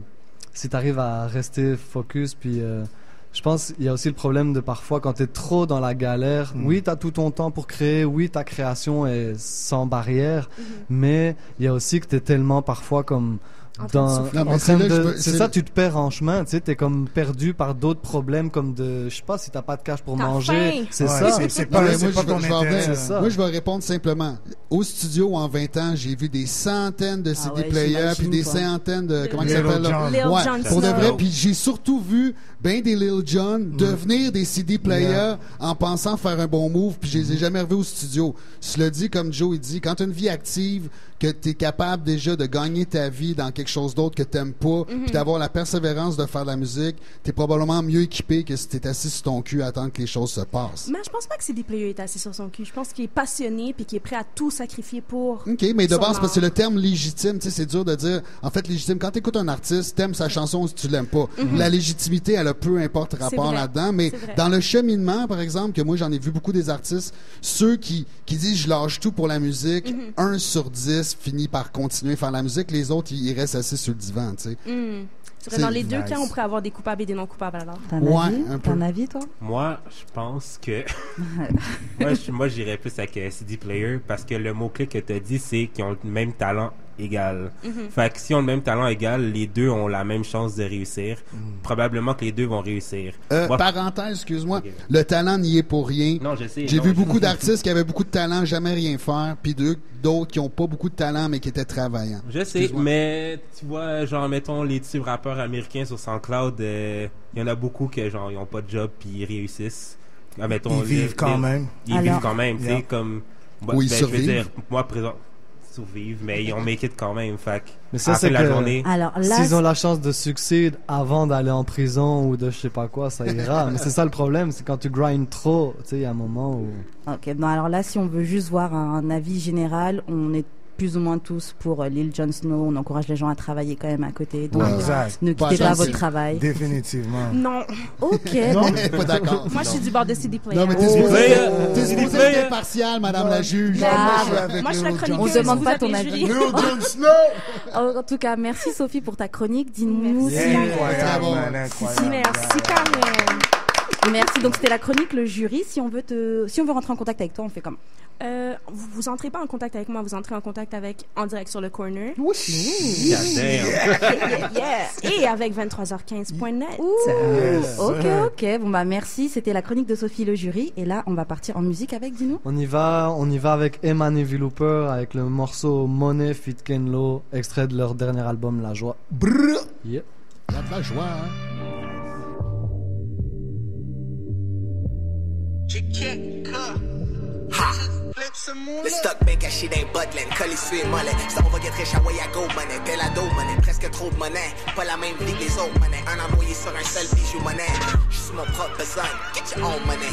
si t'arrives à rester focus, puis je pense qu'il y a aussi le problème de parfois quand t'es trop dans la galère, oui, t'as tout ton temps pour créer, oui, ta création est sans barrière, mais il y a aussi que t'es tellement parfois comme c'est ça, tu te perds en chemin, tu sais, t'es comme perdu par d'autres problèmes comme de, je sais pas, si t'as pas de cash pour manger, c'est ça. C'est pas ton intérêt. Moi, je vais répondre simplement. Au studio, en 20 ans, j'ai vu des centaines de CD players, puis des centaines de, comment il s'appelle là? Ouais, pour de vrai. Puis j'ai surtout vu ben des Lil Jon devenir des CD players en pensant faire un bon move, puis je les ai jamais revus au studio. Cela dit, comme Joe, il dit, quand t'as une vie active, que t'es capable déjà de gagner ta vie dans quelque chose d'autre que t'aimes pas, puis d'avoir la persévérance de faire de la musique, t'es probablement mieux équipé que si t'es assis sur ton cul à attendre que les choses se passent. Mais je pense pas que CD player est assis sur son cul. Je pense qu'il est passionné puis qu'il est prêt à tout sacrifier pour. OK, mais de base, parce que c'est le terme légitime, tu sais, c'est dur de dire. En fait, légitime, quand t'écoutes un artiste, t'aimes sa chanson ou si tu l'aimes pas. La légitimité, elle a peu importe rapport là-dedans, mais dans le cheminement, par exemple, que moi j'en ai vu beaucoup des artistes, ceux qui disent je lâche tout pour la musique, 1 sur 10 finit par continuer à faire la musique, les autres, ils restent assis sur le divan, tu sais. C'est vrai, dans les deux cas, on pourrait avoir des coupables et des non coupables alors. T'as un avis, toi? Moi, je pense que moi j'irais plus avec CD player parce que le mot-clé que t'as dit, c'est qu'ils ont le même talent égal. Fait que si on a le même talent égal, les deux ont la même chance de réussir. Probablement que les deux vont réussir. Parenthèse, excuse-moi. Okay. Le talent n'y est pour rien. Non, je sais. J'ai vu beaucoup d'artistes qui avaient beaucoup de talent, jamais rien faire, puis d'autres qui ont pas beaucoup de talent, mais qui étaient travaillants. Je sais, mais tu vois, genre, mettons, les types rappeurs américains sur SoundCloud, il y en a beaucoup qui, genre, ils ont pas de job puis ils réussissent. Mettons, ils vivent quand même. Ils vivent quand même, tu sais, comme... ils survivent. Je veux dire, moi, présent... survivent, mais ils ont make it quand même. Fait mais ça, c'est la journée. Alors, là, s'ils ont la chance de succès avant d'aller en prison ou de je sais pas quoi, ça ira. Mais c'est ça le problème, c'est quand tu grindes trop, tu sais, il y a un moment où... Ok, non, alors là, si on veut juste voir un avis général, on est plus ou moins tous pour Lil Jon Snow. On encourage les gens à travailler quand même à côté. Donc, ne quittez pas votre travail. Définitivement. Non. Ok. Non, mais pas d'accord. Moi, je suis du bord de CD player. Non, mais t'es supposé être impartial, madame la juge. Moi, je suis la chroniqueuse. On demande pas ton avis. Lil Jon Snow! En tout cas, merci Sophie pour ta chronique. Dis-nous si... Incroyable. Merci, Karen. Merci. Donc, c'était la chronique, le jury. Si on veut rentrer en contact avec toi, on fait comment? Vous entrez pas en contact avec moi, vous entrez en contact avec En Direct sur le Corner. Et avec 23h15.net. Ok. Bon, bah, merci. C'était la chronique de Sophie, le jury. Et là, on va partir en musique avec, dis-nous. On y va avec Eman et Vilooper avec le morceau Money Fit Ken Lo, extrait de leur dernier album, La Joie. Brrr! Yep. Il y a de la joie, hein? Le stock bien caché d'un Butland, collé sur les mollets. Ça on va get riche à way à go money. Pelado money, presque trop de monnaie. Pas la même vie que les autres money. Un employé sur un seul bijou monnaie. J'suis mon propre besogne, get your own money.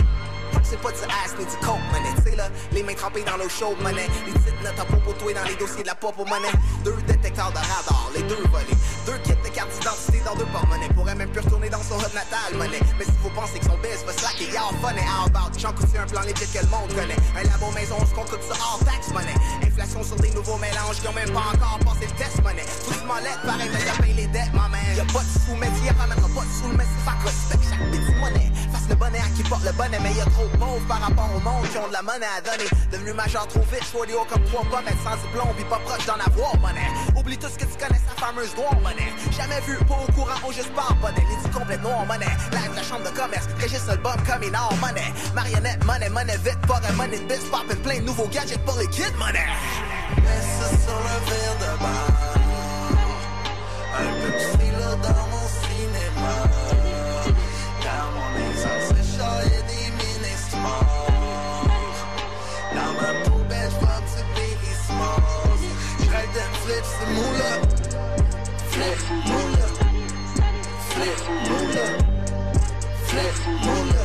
C'est pas du ass ni du coke money. T'sais là, les mains trempées dans l'eau chaude money. Les petites notes à propos toi dans les dossiers de la pop money. 2 détecteurs de radar, les 2 volés. 2 kits de carte d'identité dans 2 porte-monnaie. Pourrait même plus retourner dans son hub natal money. Mais si vous pensez que son biz va slacker, y'all fun et how about. J'en coûte un plan legit que le monde connaît. Un labo maison, ce qu'on coûte ça hors tax money. Inflation sur des nouveaux mélanges qui ont même pas encore passé le test money. Faut du molette, pareil, mais y'a paye les dettes, ma man. Y'a pas de sous, mais t'y ramènera pas de sous, mais c'est ça respecte chaque petit monnaie. Face le bonnet à qui porte le bonnet, mais y'a trop de pauvres par rapport au monde qui ont de la monnaie à donner. Devenu majeur trop vite, j'vois les hauts comme 3 pommes, être sans diplôme, pis pas proche d'en avoir monnaie. Oublie tout ce que tu connais, sa fameuse droit monnaie. Jamais vu, pas au courant, on juste parle bonnet. Les dits complètes noir monnaie. Live la chambre de commerce, registre album comme une or monnaie. Marionnette monnaie, monnaie vite, forêt monnaie de bis, poppin' plein de nouveaux gadgets pour les kids monnaie. Mets ça sur le verre de bar. Un peu de stylo dans mon cinéma. Car mon essence est chaud et des ministres morts. Dans ma poubelle, j'prends du Biggie Smalls. J'rêve de flip, c'est moula. Flip, moula. Flip, moula. Flip, moula.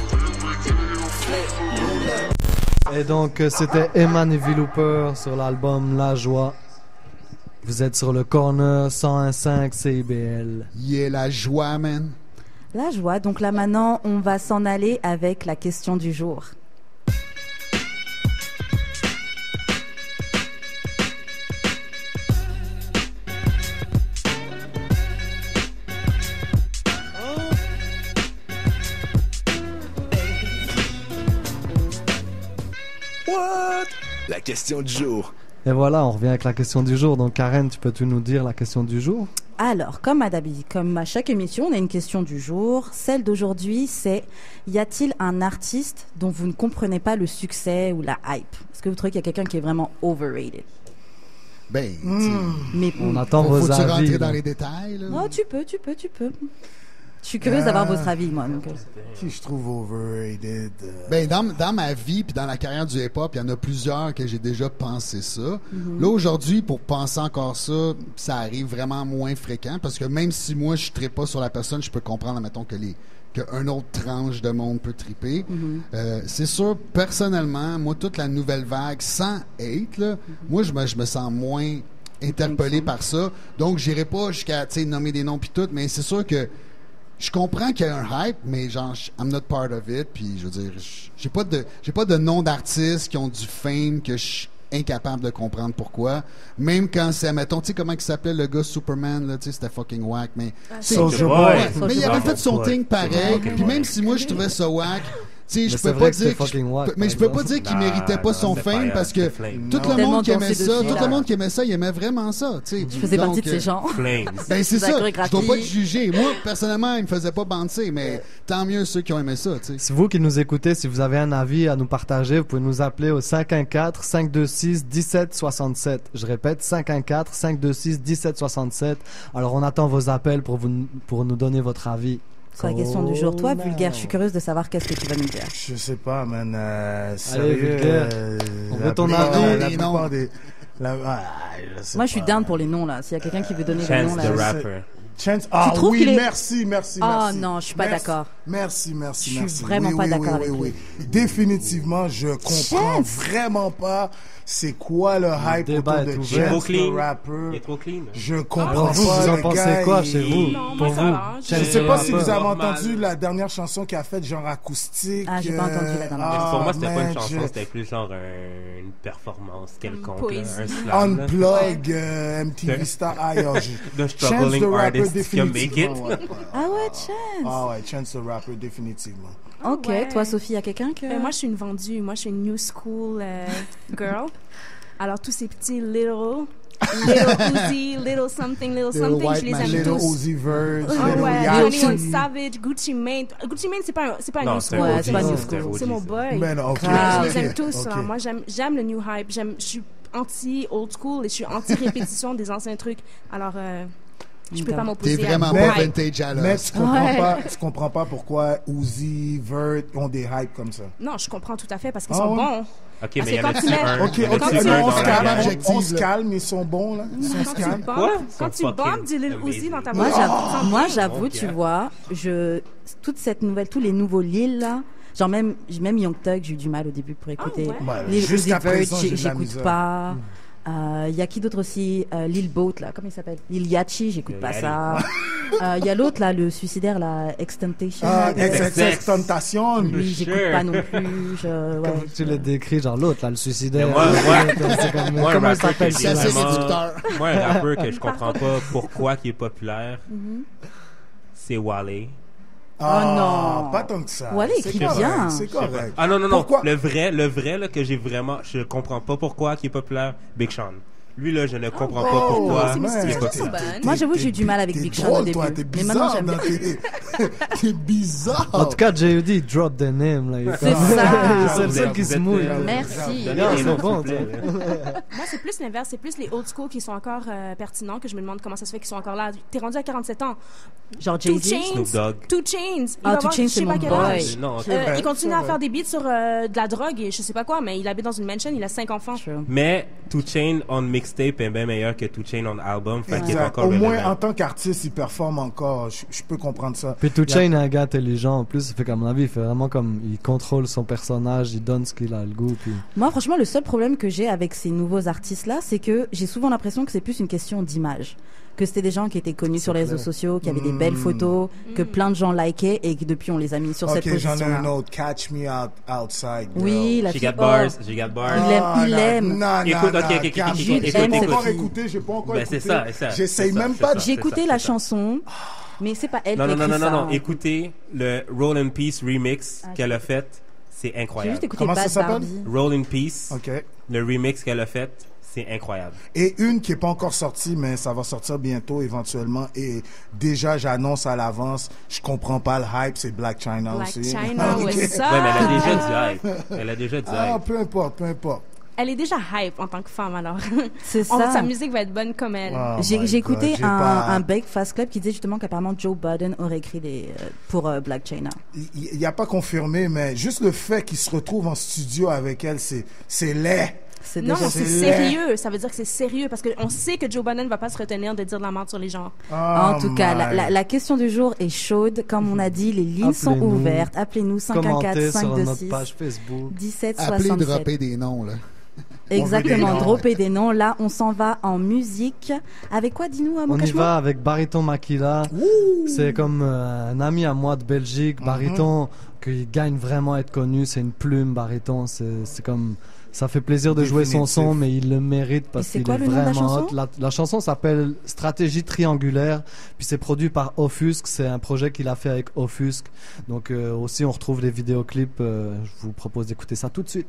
Flip, moula. Et donc, c'était Eman et Vilooper sur l'album La Joie. Vous êtes sur le Corner 101.5 CIBL. Yeah, la joie, man. La joie. Donc là, maintenant, on va s'en aller avec la question du jour. La question du jour. Et voilà, on revient avec la question du jour. Donc Karen, tu peux-tu nous dire la question du jour? Alors, comme à chaque émission, on a une question du jour. Celle d'aujourd'hui, c'est: y a-t-il un artiste dont vous ne comprenez pas le succès ou la hype? Est-ce que vous trouvez qu'il y a quelqu'un qui est vraiment overrated? Ben, mais on attend vos avis. Faut-tu rentrer dans les détails? Là? Oh, tu peux. Je suis curieuse d'avoir votre avis, moi. Donc. Qui je trouve overrated? Ben, dans ma vie puis dans la carrière du hip-hop, il y en a plusieurs que j'ai déjà pensé ça. Mm-hmm. Là, aujourd'hui, pour penser encore ça, ça arrive vraiment moins fréquent parce que même si moi, je ne trippe pas sur la personne, je peux comprendre, mettons, qu'un autre tranche de monde peut triper. Mm-hmm. C'est sûr, personnellement, moi, toute la nouvelle vague, sans hate, là, moi, je me sens moins interpellé par ça. Donc, j'irai pas jusqu'à nommer des noms puis tout, mais c'est sûr que je comprends qu'il y a un hype, mais genre, I'm not part of it. Puis, je veux dire, j'ai pas de nom d'artistes qui ont du fame que je suis incapable de comprendre pourquoi. Même quand c'est, mettons, tu sais comment il s'appelait le gars Superman, là, tu sais, c'était fucking whack, mais... Soulja Boy. Mais il avait fait son thing pareil. Puis même si moi, je trouvais ça whack... Tu sais, je peux pas dire mais je peux pas dire qu'il méritait pas son fame parce que tout le monde qui aimait ça, il aimait vraiment ça, tu sais. Je faisais partie de ces gens. Ben c'est ça. Je dois pas te juger. Moi personnellement, il me faisait pas banter, mais tant mieux ceux qui ont aimé ça, tu sais. C'est vous qui nous écoutez, si vous avez un avis à nous partager, vous pouvez nous appeler au 514-526-1767. Je répète, 514-526-1767. Alors on attend vos appels pour nous donner votre avis. Sur la question du jour. Toi, Vulgaire, je suis curieuse de savoir qu'est-ce que tu vas nous dire. Je sais pas, man. Allez, Vulgaire. On veut ton avis. Moi, je suis down pour les noms, là. S'il y a quelqu'un qui veut donner les noms, là. Chance the Rapper. Chance. Ah oui, merci. Oh non, je suis pas d'accord. Merci. Je suis vraiment pas d'accord avec lui. Définitivement, je comprends vraiment pas c'est quoi le hype autour de Chance the Rapper. Il est trop clean. Je comprends pas. Vous en pensez quoi chez vous? Pour vous? Je sais pas si vous avez entendu la dernière chanson qu'il a faite, genre acoustique. Ah, j'ai pas entendu la dernière. Pour moi, c'était pas une chanson, c'était plus genre une performance quelconque. Un slam. Unplug, MTV Star. The struggling artist can make it. Ah ouais, Chance. Ah ouais, Chance the Rapper, définitivement. Ok, toi Sophie, il y a quelqu'un que... moi je suis une vendue, moi je suis une new school girl. Alors tous ces petits little Uzi, little something, je les aime little tous. Uzi Vert, oh ouais, 21 Savage, Gucci Mane. Gucci Mane c'est pas un new school. Ouais, c'est pas new school. C'est mon boy. Ben, okay. Je les aime tous. Okay. Moi j'aime le new hype, je suis anti old school et je suis anti répétition des anciens trucs. Alors je peux pas m'opposer. T'es vraiment pas vintage à l'os. Mais tu comprends pas pourquoi Uzi, Vert ont des hypes comme ça. Non, je comprends tout à fait parce qu'ils sont bons. Ok, mais il y en a-tu un. On se calme, ils sont bons là. Quand tu bombes du Lil Uzi dans ta voix. Moi, j'avoue, tu vois, toute cette nouvelle, tous les nouveaux Lil là. Genre même Young Thug, j'ai eu du mal au début pour écouter. Lil Uzi Vert, j'écoute pas. Il y a qui d'autre aussi? Lil Boat, là, comment il s'appelle? Lil Yachty, j'écoute pas ça. Il y a l'autre, là, le suicidaire, là, Extentation. Extentation. Lui, j'écoute pas non plus. Comme tu le décris, genre l'autre, là, le suicidaire. Moi, comment il s'appelle? C'est assez séducteur. Moi, un rappeur que je comprends pas pourquoi il est populaire, c'est Wale. Oh non, pas tant que ça. Wale écrit bien. C'est correct. Ah non. Pourquoi? Le vrai là que j'ai vraiment, je comprends pas pourquoi qui est populaire, Big Sean. Lui là, je ne comprends pas pourquoi il est populaire. Moi, j'avoue, j'ai eu du mal avec Big Sean au début. Mais maintenant, j'aime bien. T'es bizarre. En tout cas, J.U.D. drop the name là. C'est ça. C'est le seul qui se mouille. Merci. Moi, c'est plus l'inverse. C'est plus les old school qui sont encore pertinents que je me demande comment ça se fait qu'ils sont encore là. T'es rendu à 47 ans. Genre Jay-Z, Snoop Dogg. 2 Chainz. Ah, 2 Chainz, c'est mon boy. Il continue à faire des beats sur de la drogue et je sais pas quoi, mais il habite dans une mansion, il a 5 enfants. Mais 2 Chainz on mixtape est bien meilleur que 2 Chainz on album. Fait qu'il est encore au moins, en tant qu'artiste, il performe encore. Je peux comprendre ça. Puis 2 Chainz est un gars intelligent. En plus, fait comme la vie, il fait vraiment comme il contrôle son personnage, il donne ce qu'il a le goût. Puis... Moi, franchement, le seul problème que j'ai avec ces nouveaux artistes-là, c'est que j'ai souvent l'impression que c'est plus une question d'image. Que c'était des gens qui étaient connus sur les réseaux sociaux, qui avaient des belles photos, que plein de gens likaient et que depuis on les a mis sur cette position-là. Ok, j'en ai un autre. Catch Me Outside. Girl. Oui, la fille. She got bars. Il aime. Écoute, écoute. J'ai pas encore écouté. C'est ça. J'essaye même pas. J'ai écouté la chanson, mais c'est pas elle qui a écrit ça. Non. Écoutez le Roll in Peace remix qu'elle a fait. c'est incroyable. J'ai juste écouté Comment ça Bad s'appelle? Barbie. Roll in Peace. OK. Le remix qu'elle a fait, c'est incroyable. Et une qui n'est pas encore sortie, mais ça va sortir bientôt, éventuellement. Et déjà, j'annonce à l'avance, je comprends pas le hype, c'est Black China Black aussi. China, what's up? Ouais, mais elle a déjà du hype. Elle a déjà du Ah, hype. peu importe. Elle est déjà hype en tant que femme, alors. C'est ça. Sa musique va être bonne comme elle. Oh J'ai écouté God, j'ai un pas- Breakfast Club qui disait justement qu'apparemment Joe Budden aurait écrit pour Black China. Il n'y a pas confirmé, mais juste le fait qu'il se retrouve en studio avec elle, c'est laid. Non, c'est sérieux. Ça veut dire que c'est sérieux parce qu'on sait que Joe Budden ne va pas se retenir de dire de la merde sur les gens. En tout cas, la question du jour est chaude. Comme on a dit, les lignes sont ouvertes. Appelez-nous 514 526 sur notre page Facebook. 1767. Appelez, dropper des noms, là. Exactement, dropper des noms. Là, on s'en va en musique. Avec quoi, dis-nous, à On y va avec Bariton Makila. C'est comme un ami à moi de Belgique. Bariton, qui gagne vraiment à être connu. C'est une plume, Bariton. C'est comme... Ça fait plaisir de jouer son son, mais il le mérite parce qu'il est vraiment hot. La chanson s'appelle Stratégie triangulaire, puis c'est produit par Offusque. C'est un projet qu'il a fait avec Offusque. Donc aussi, on retrouve les vidéoclips. Je vous propose d'écouter ça tout de suite.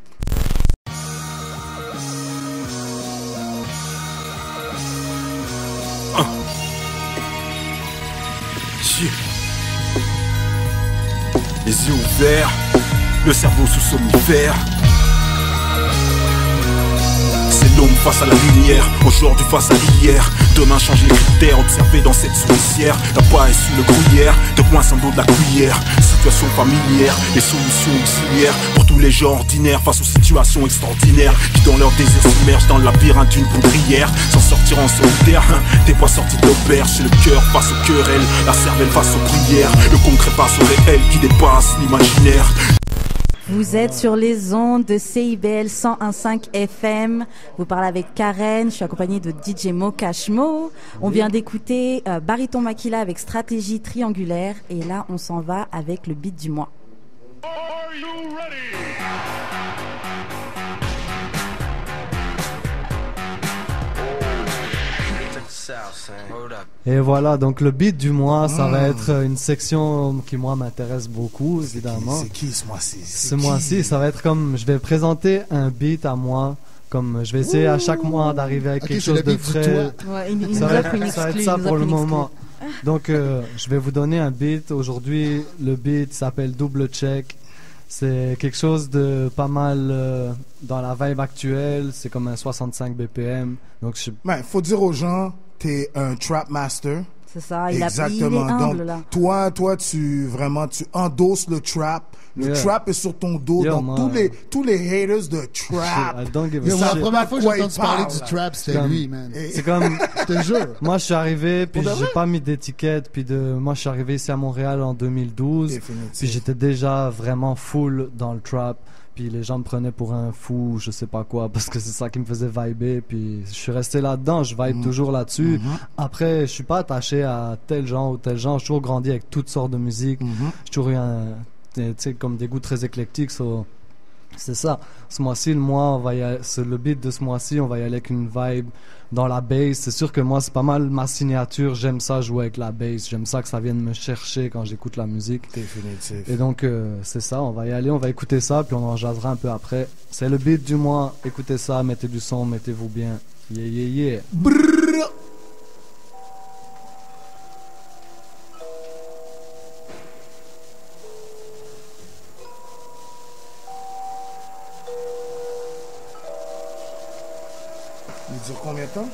Les yeux ouverts, le cerveau sous somnifère. C'est l'homme face à la lumière, aujourd'hui face à hier. Demain change les critères, observés dans cette souricière. T'as pas essu le gruyère, te coince en dos de la cuillère. Situation familière, les solutions auxiliaires. Pour tous les gens ordinaires face aux situations extraordinaires. Qui dans leur désir s'immergent dans le labyrinthe d'une poudrière. Sans sortir en solitaire, t'es pas sorti de l'auberge. C'est le cœur face au querelle, la cervelle face aux prières. Le concret face au réel qui dépasse l'imaginaire. Vous êtes sur les ondes de CIBL 101.5 FM. Vous parlez avec Karen. Je suis accompagnée de DJ Mokashmo. On vient d'écouter Bariton Makila avec Stratégie triangulaire. Et là, on s'en va avec le beat du mois. Are you ready? Et voilà, donc le beat du mois, ça va être une section qui, moi, m'intéresse beaucoup, évidemment. C'est qui ce mois-ci? Ce mois-ci, ça va être comme, je vais présenter un beat à moi, comme je vais essayer à chaque mois d'arriver avec quelque chose de frais. Ouais, ça va être ça pour le moment. Donc, je vais vous donner un beat. Aujourd'hui, le beat s'appelle Double Check. C'est quelque chose de pas mal dans la vibe actuelle. C'est comme un 65 BPM. Donc, faut dire aux gens, t'es un trap master. C'est ça, exactement. Il est humble, donc, là. Toi, tu endosses le trap. Le trap est sur ton dos. Yo, donc, man. tous les haters de trap. I don't give a Yo, la shit. première fois que j'ai Quoi entendu il parler parle, du là. trap, c'était Comme- lui, man. C'est comme, Je te jure. moi je suis arrivé, puis Pour de j'ai vrai? pas mis d'étiquette, puis moi je suis arrivé ici à Montréal en 2012, Définitif. puis j'étais déjà vraiment full dans le trap, puis les gens me prenaient pour un fou, je sais pas quoi, parce que c'est ça qui me faisait vibrer, puis je suis resté là-dedans, je vibe toujours là-dessus. Après, je suis pas attaché à tel genre ou tel genre, j'ai toujours grandi avec toutes sortes de musique, j'ai toujours eu tu sais, comme des goûts très éclectiques, c'est ça. Ce mois-ci, le beat de ce mois-ci, on va y aller avec une vibe dans la bass. C'est sûr que moi, c'est pas mal ma signature. J'aime ça jouer avec la bass. J'aime ça que ça vienne me chercher quand j'écoute la musique. Définitif. Et donc, c'est ça. On va y aller, on va écouter ça, puis on en jasera un peu après. C'est le beat du mois. Écoutez ça, mettez du son, mettez-vous bien. Yeah, yeah, yeah. Il dure combien de temps?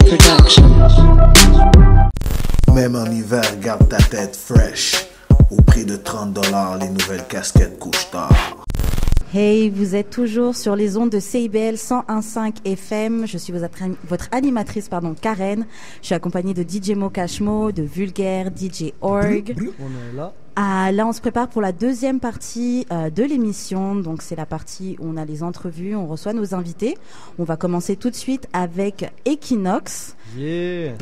Production. Même en hiver, garde ta tête fraîche. Au prix de 30$, les nouvelles casquettes couche-tard. Hey, vous êtes toujours sur les ondes de CIBL 101.5 FM. Je suis votre animatrice, Karen. Je suis accompagnée de DJ Mo Cashmo, de Vulgaire, DJ Org. On est là. Là, on se prépare pour la deuxième partie de l'émission. Donc, c'est la partie où on a les entrevues, on reçoit nos invités. On va commencer tout de suite avec Equinox. Yeah.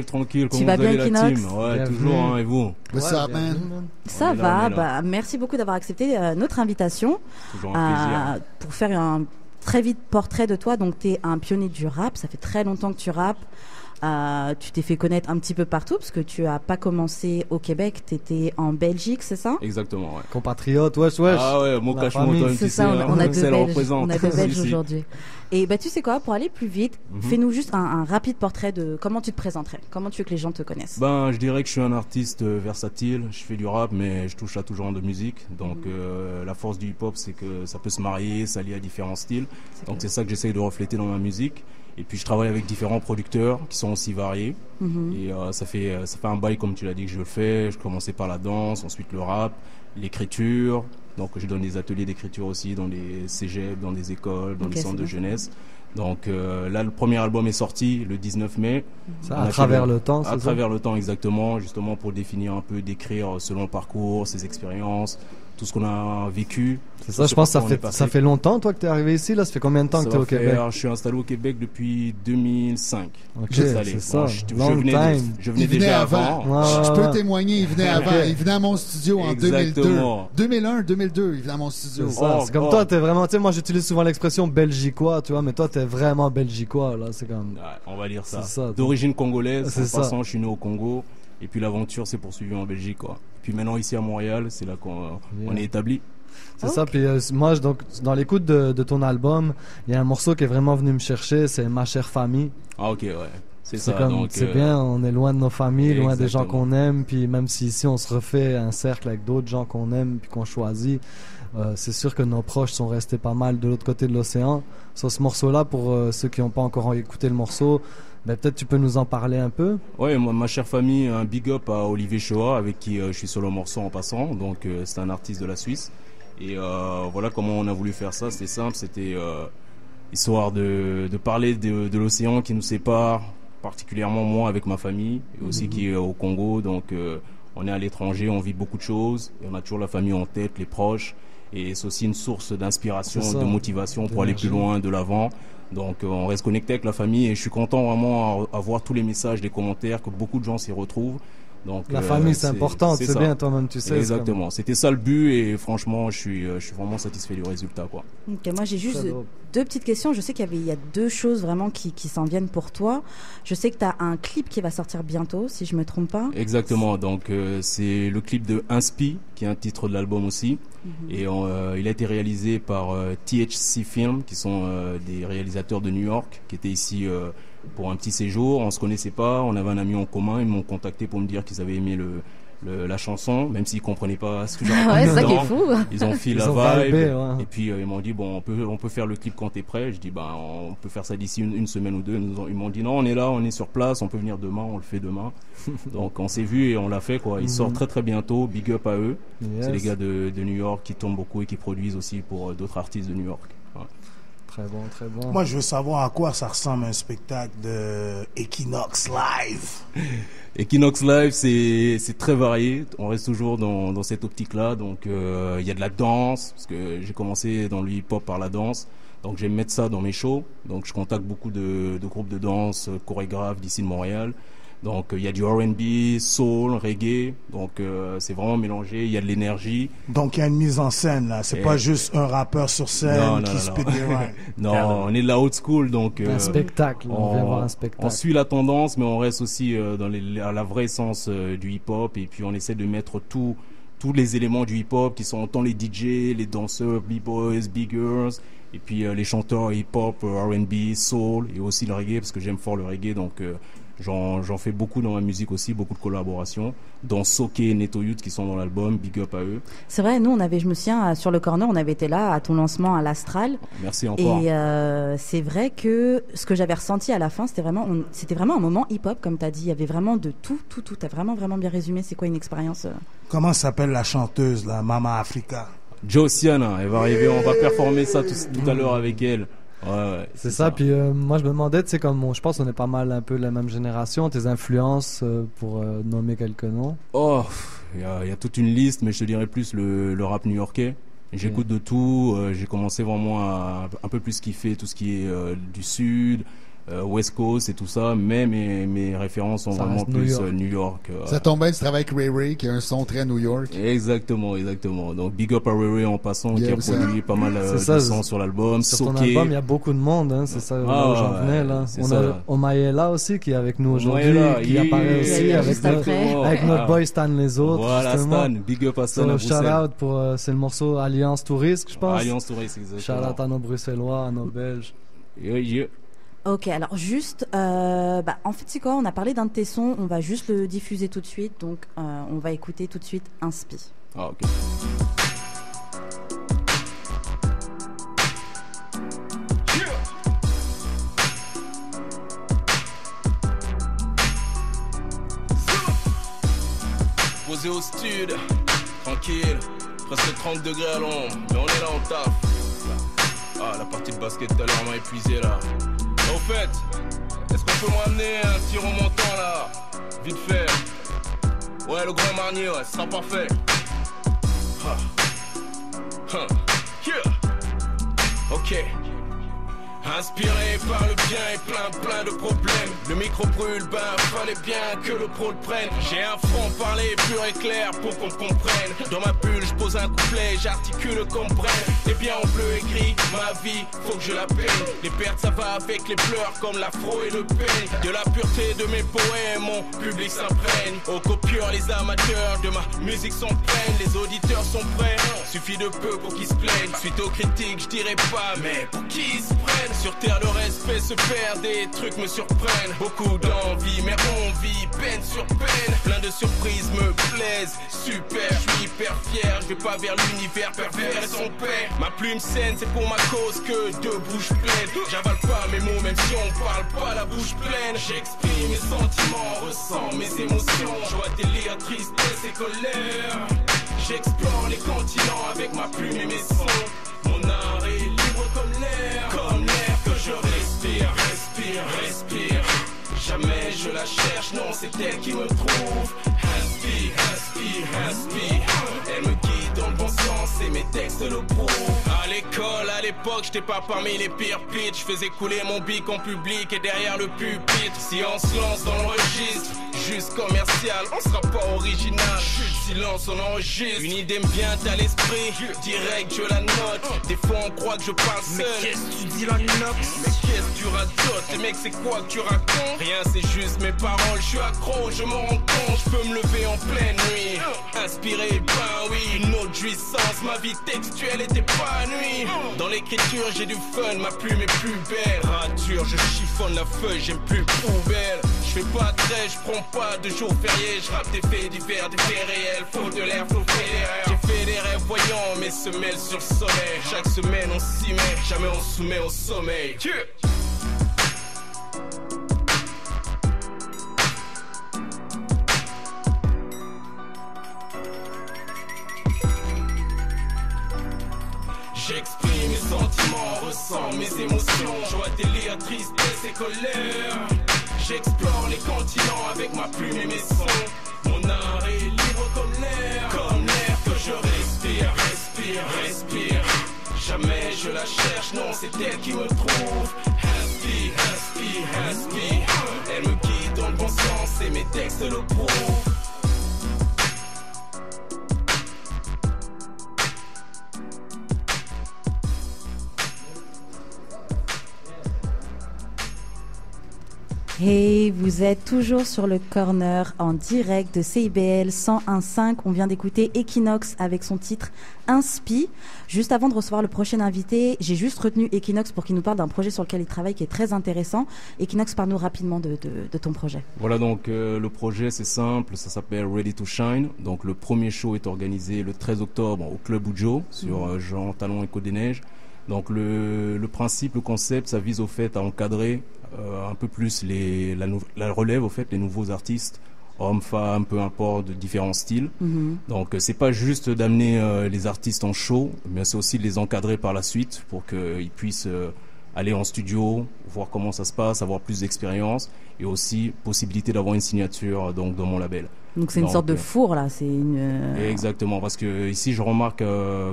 Tranquille. Tu vas bien, Equinox? Ouais, bienvenue. Toujours, et vous? What's up, man? Ça va. Merci beaucoup d'avoir accepté notre invitation. Toujours un plaisir. Pour faire un très vite portrait de toi. Donc, tu es un pionnier du rap. Ça fait très longtemps que tu rappes. Tu t'es fait connaître un petit peu partout parce que tu as pas commencé au Québec, tu étais en Belgique, c'est ça? Exactement, ouais. Compatriote, wesh. Ah ouais, mon cachemont, c'est ça, on a deux Belges aujourd'hui. Et tu sais quoi, pour aller plus vite, fais-nous juste un rapide portrait de comment tu te présenterais, comment tu veux que les gens te connaissent. Je dirais que je suis un artiste versatile, je fais du rap mais je touche à tout genre de musique. Donc la force du hip-hop, c'est que ça peut se marier, s'allier à différents styles. Donc c'est ça que j'essaye de refléter dans ma musique. Et puis je travaille avec différents producteurs qui sont aussi variés. Et ça fait un bail, comme tu l'as dit, que je le fais. Je commençais par la danse, ensuite le rap, l'écriture. Donc je donne des ateliers d'écriture aussi dans les cégeps, dans des écoles, dans les centres de jeunesse. Donc là, le premier album est sorti le 19 mai. Ça, à travers le temps, c'est ça? À travers le temps, exactement. Justement pour définir un peu, décrire selon le parcours, ses expériences, tout ce qu'on a vécu. C'est ça, je pense que ça fait longtemps, toi, que tu es arrivé ici, là? Ça fait combien de temps que tu es au Québec? Je suis installé au Québec depuis 2005. Ok, c'est ça. Je venais déjà avant. Je peux témoigner, il venait avant. Il venait à mon studio en 2002. 2002, il venait à mon studio. C'est comme toi, t'es vraiment, tu sais, moi j'utilise souvent l'expression belgicois, tu vois, mais toi, t'es vraiment belgicois, là. C'est comme. On va dire ça. D'origine congolaise, en passant, je suis né au Congo. Et puis l'aventure s'est poursuivie en Belgique, quoi. Puis maintenant ici à Montréal, c'est là qu'on est établi. C'est ça. Puis moi, donc dans l'écoute de ton album, il y a un morceau qui est vraiment venu me chercher, c'est Ma chère famille. Ah ok, ouais. C'est ça. C'est bien, on est loin de nos familles, loin des gens qu'on aime. Puis même si ici on se refait un cercle avec d'autres gens qu'on aime puis qu'on choisit, c'est sûr que nos proches sont restés pas mal de l'autre côté de l'océan. Sur ce morceau-là, pour ceux qui n'ont pas encore écouté le morceau, peut-être tu peux nous en parler un peu. Ouais, ma chère famille, un big up à Olivier Choa avec qui je suis sur le morceau en passant. Donc c'est un artiste de la Suisse. Et voilà comment on a voulu faire ça. C'était simple, c'était histoire de parler de l'océan qui nous sépare, particulièrement moi avec ma famille et aussi qui est au Congo. Donc on est à l'étranger, on vit beaucoup de choses et on a toujours la famille en tête, les proches. Et c'est aussi une source d'inspiration, de motivation pour aller plus loin, de l'avant. Donc on reste connecté avec la famille et je suis content vraiment à voir tous les messages, les commentaires, que beaucoup de gens s'y retrouvent. Donc, la famille c'est important, c'est bien, toi-même tu sais. Exactement, c'était ça le but et franchement je suis vraiment satisfait du résultat, quoi. Ok, moi j'ai juste deux petites questions. Je sais qu'il y a deux choses vraiment qui s'en viennent pour toi. Je sais que tu as un clip qui va sortir bientôt, si je me trompe pas. Exactement, donc c'est le clip de Inspi qui est un titre de l'album aussi. Et il a été réalisé par THC Film, qui sont des réalisateurs de New York qui étaient ici pour un petit séjour. On se connaissait pas, on avait un ami en commun, ils m'ont contacté pour me dire qu'ils avaient aimé la chanson, même s'ils comprenaient pas ce que j'ai raconté. C'est ça qui est fou. Ils ont fait la vibe, et puis ils m'ont dit on peut faire le clip quand t'es prêt. Je dis on peut faire ça d'ici une semaine ou deux. Ils m'ont dit non, on est là, on est sur place, on peut venir demain, on le fait demain. Donc on s'est vu et on l'a fait, quoi. Ils sortent très très bientôt, big up à eux. C'est les gars de New York qui tournent beaucoup et qui produisent aussi pour d'autres artistes de New York. Ouais. Très bon. Moi, je veux savoir à quoi ça ressemble un spectacle de Equinox Live. Equinox Live, c'est très varié. On reste toujours dans cette optique-là. Donc, il y a de la danse, parce que j'ai commencé dans le hip-hop par la danse. Donc, j'aime mettre ça dans mes shows. Donc, je contacte beaucoup de groupes de danse, chorégraphes d'ici de Montréal. Donc il y a du R&B, soul, reggae, donc c'est vraiment mélangé, il y a de l'énergie. Donc il y a une mise en scène là, c'est pas juste un rappeur sur scène qui spit des rhymes. Non, on est de la old school, donc un spectacle, on vient voir un spectacle. On suit la tendance, mais on reste aussi dans à la vraie essence du hip-hop, et puis on essaie de mettre tous les éléments du hip-hop qui sont autant les DJ, les danseurs, b-boys, b-girls, et puis les chanteurs hip-hop, R&B, soul, et aussi le reggae, parce que j'aime fort le reggae, donc J'en fais beaucoup dans ma musique aussi, beaucoup de collaborations, dont Soke et Neto Youth qui sont dans l'album, big up à eux. C'est vrai, nous je me souviens, sur le corner, on avait été là à ton lancement à l'Astral. Merci encore. Et c'est vrai que ce que j'avais ressenti à la fin, c'était vraiment un moment hip-hop, comme tu as dit. Il y avait vraiment de tout. Tu as vraiment bien résumé. C'est quoi une expérience Comment s'appelle la chanteuse, la Mama Africa? Josiana, elle va arriver, on va performer ça tout à l'heure avec elle. Ouais, c'est ça. Puis moi je me demandais, tu sais, comme je pense qu'on est pas mal un peu de la même génération, tes influences pour nommer quelques noms. Oh, il y a toute une liste, mais je te dirais plus le rap new-yorkais. J'écoute de tout. J'ai commencé vraiment à un peu plus kiffer tout ce qui est du sud, West Coast et tout ça, mais mes références sont vraiment plus New York. Ça tombe bien, tu travailles avec Ray Ray, qui a un son très New York. Exactement. Donc big up à Ray Ray en passant, qui a produit pas mal de sons sur l'album. Sur ton album, il y a beaucoup de monde, hein, c'est ça où j'en venais là. On a Omayela aussi qui est avec nous aujourd'hui, qui apparaît aussi avec notre boy Stan les autres. Voilà, Stan, big up à Stan. Shout out pour c'est le morceau Alliance Touriste, je pense. Alliance Touriste, exactement. Shout out à nos Bruxellois, à nos Belges. Ok, alors juste, en fait c'est quoi, on a parlé d'un de tes sons, on va juste le diffuser tout de suite, donc on va écouter tout de suite Inspi. Ah ok. Posé au stud, tranquille, presque 30 degrés à l'ombre, mais on est là, on taffe. Ah, la partie de basket tout à l'heure m'a épuisé là. Au fait, est-ce qu'on peut m'amener un petit remontant là? Vite fait. Ouais, le grand marnier, ouais, ce sera parfait. Ok. Inspiré par le bien et plein de problèmes. Le micro brûle, fallait bien que le pro le prenne. J'ai un front parler pur et clair pour qu'on comprenne. Dans ma bulle, je pose un couplet, j'articule comme bref. Les biens en bleu et gris, ma vie, faut que je la peine. Les pertes, ça va avec les pleurs, comme l'afro et le peigne. De la pureté de mes poèmes, mon public s'imprègne. Aux copieurs, les amateurs de ma musique s'en prennent. Les auditeurs sont prêts, suffit de peu pour qu'ils se plaignent. Suite aux critiques, je dirais pas, mais pour qui ils se prennent? Sur terre le respect se perd, des trucs me surprennent. Beaucoup d'envie mais on vit peine sur peine. Plein de surprises me plaisent, super, je suis hyper fier. Je vais pas vers l'univers pervers et son père. Ma plume saine c'est pour ma cause que de bouche pleine. J'avale pas mes mots même si on parle pas la bouche pleine. J'exprime mes sentiments, ressens mes émotions. Joie, délire, tristesse et colère. J'explore les continents avec ma plume et mes sons. Mon art est libre comme l'air que je respire. Jamais je la cherche, non c'est elle qui me trouve. Haspi, elle me guide dans le bon sens et mes textes le prouvent. À l'école, à l'époque, j'étais pas parmi les pires pitchs. Je faisais couler mon bic en public et derrière le pupitre. Si on se lance dans le registre, juste commercial, on sera pas original. Chut, silence, on enregistre. Une idée me vient à l'esprit, direct je la note. Des fois on croit que je parle seul. Mais qu'est-ce que tu dis la nox? Mais qu'est-ce que tu radotes? Les mecs c'est quoi que tu racontes? Rien c'est juste mes paroles, je suis accro, je m'en rends compte. Je peux me lever en pleine nuit, inspiré, oui, une autre jouissance. Ma vie textuelle est épanouie. Dans l'écriture j'ai du fun, ma plume est plus belle. Rature, je chiffonne la feuille, j'aime plus poubelle. Je fais pas de trait, je prends pas de jours fériés. Je rappe des faits divers, des faits réels. Faut de l'air, faut fédéraire. J'ai fait des rêves voyants, mes semelles sur sommeil. Chaque semaine on s'y met, jamais on soumet au sommeil. J'exprime mes sentiments, ressens mes émotions. Joie, délire, tristesse et colère. J'explore les continents avec ma plume et mes sons. Mon art est libre comme l'air que je respire. Jamais je la cherche, non c'est elle qui me trouve. Haspi, elle me guide dans le bon sens et mes textes le prouvent. Hey, vous êtes toujours sur le corner en direct de CIBL 101.5. On vient d'écouter Equinox avec son titre Inspi. Juste avant de recevoir le prochain invité, j'ai juste retenu Equinox pour qu'il nous parle d'un projet sur lequel il travaille qui est très intéressant. Equinox, parle-nous rapidement de ton projet. Voilà, donc le projet c'est simple, ça s'appelle Ready to Shine. Donc le premier show est organisé le 13 octobre au Club Ujo sur Jean Talon et Côte des Neiges. Donc le principe, le concept, ça vise au fait à encadrer un peu plus la relève, au fait, les nouveaux artistes, hommes, femmes, peu importe, de différents styles. Donc c'est pas juste d'amener les artistes en show, mais c'est aussi de les encadrer par la suite pour qu'ils puissent aller en studio, voir comment ça se passe, avoir plus d'expérience et aussi possibilité d'avoir une signature donc dans mon label. Donc c'est une sorte de four là, c'est une... Exactement, parce que ici je remarque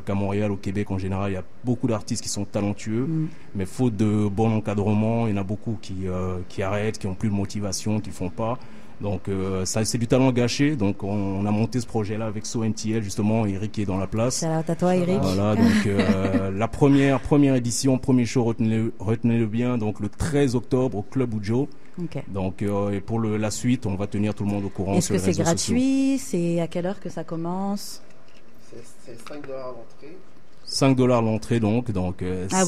qu'à Montréal, au Québec en général, il y a beaucoup d'artistes qui sont talentueux, mais faute de bon encadrement, il y en a beaucoup qui arrêtent, qui ont plus de motivation, qui font pas. Donc ça c'est du talent gâché. Donc on a monté ce projet-là avec SoMTL justement, Eric qui est dans la place. Shout-out à toi Eric. Voilà, donc la première édition, premier show, retenez-le bien, donc le 13 octobre au Club Ujo. Okay. Donc et pour la suite, on va tenir tout le monde au courant. Est-ce sur que les c'est réseaux gratuit? sociaux. C'est à quelle heure que ça commence? C'est $5 l'entrée. $5 l'entrée donc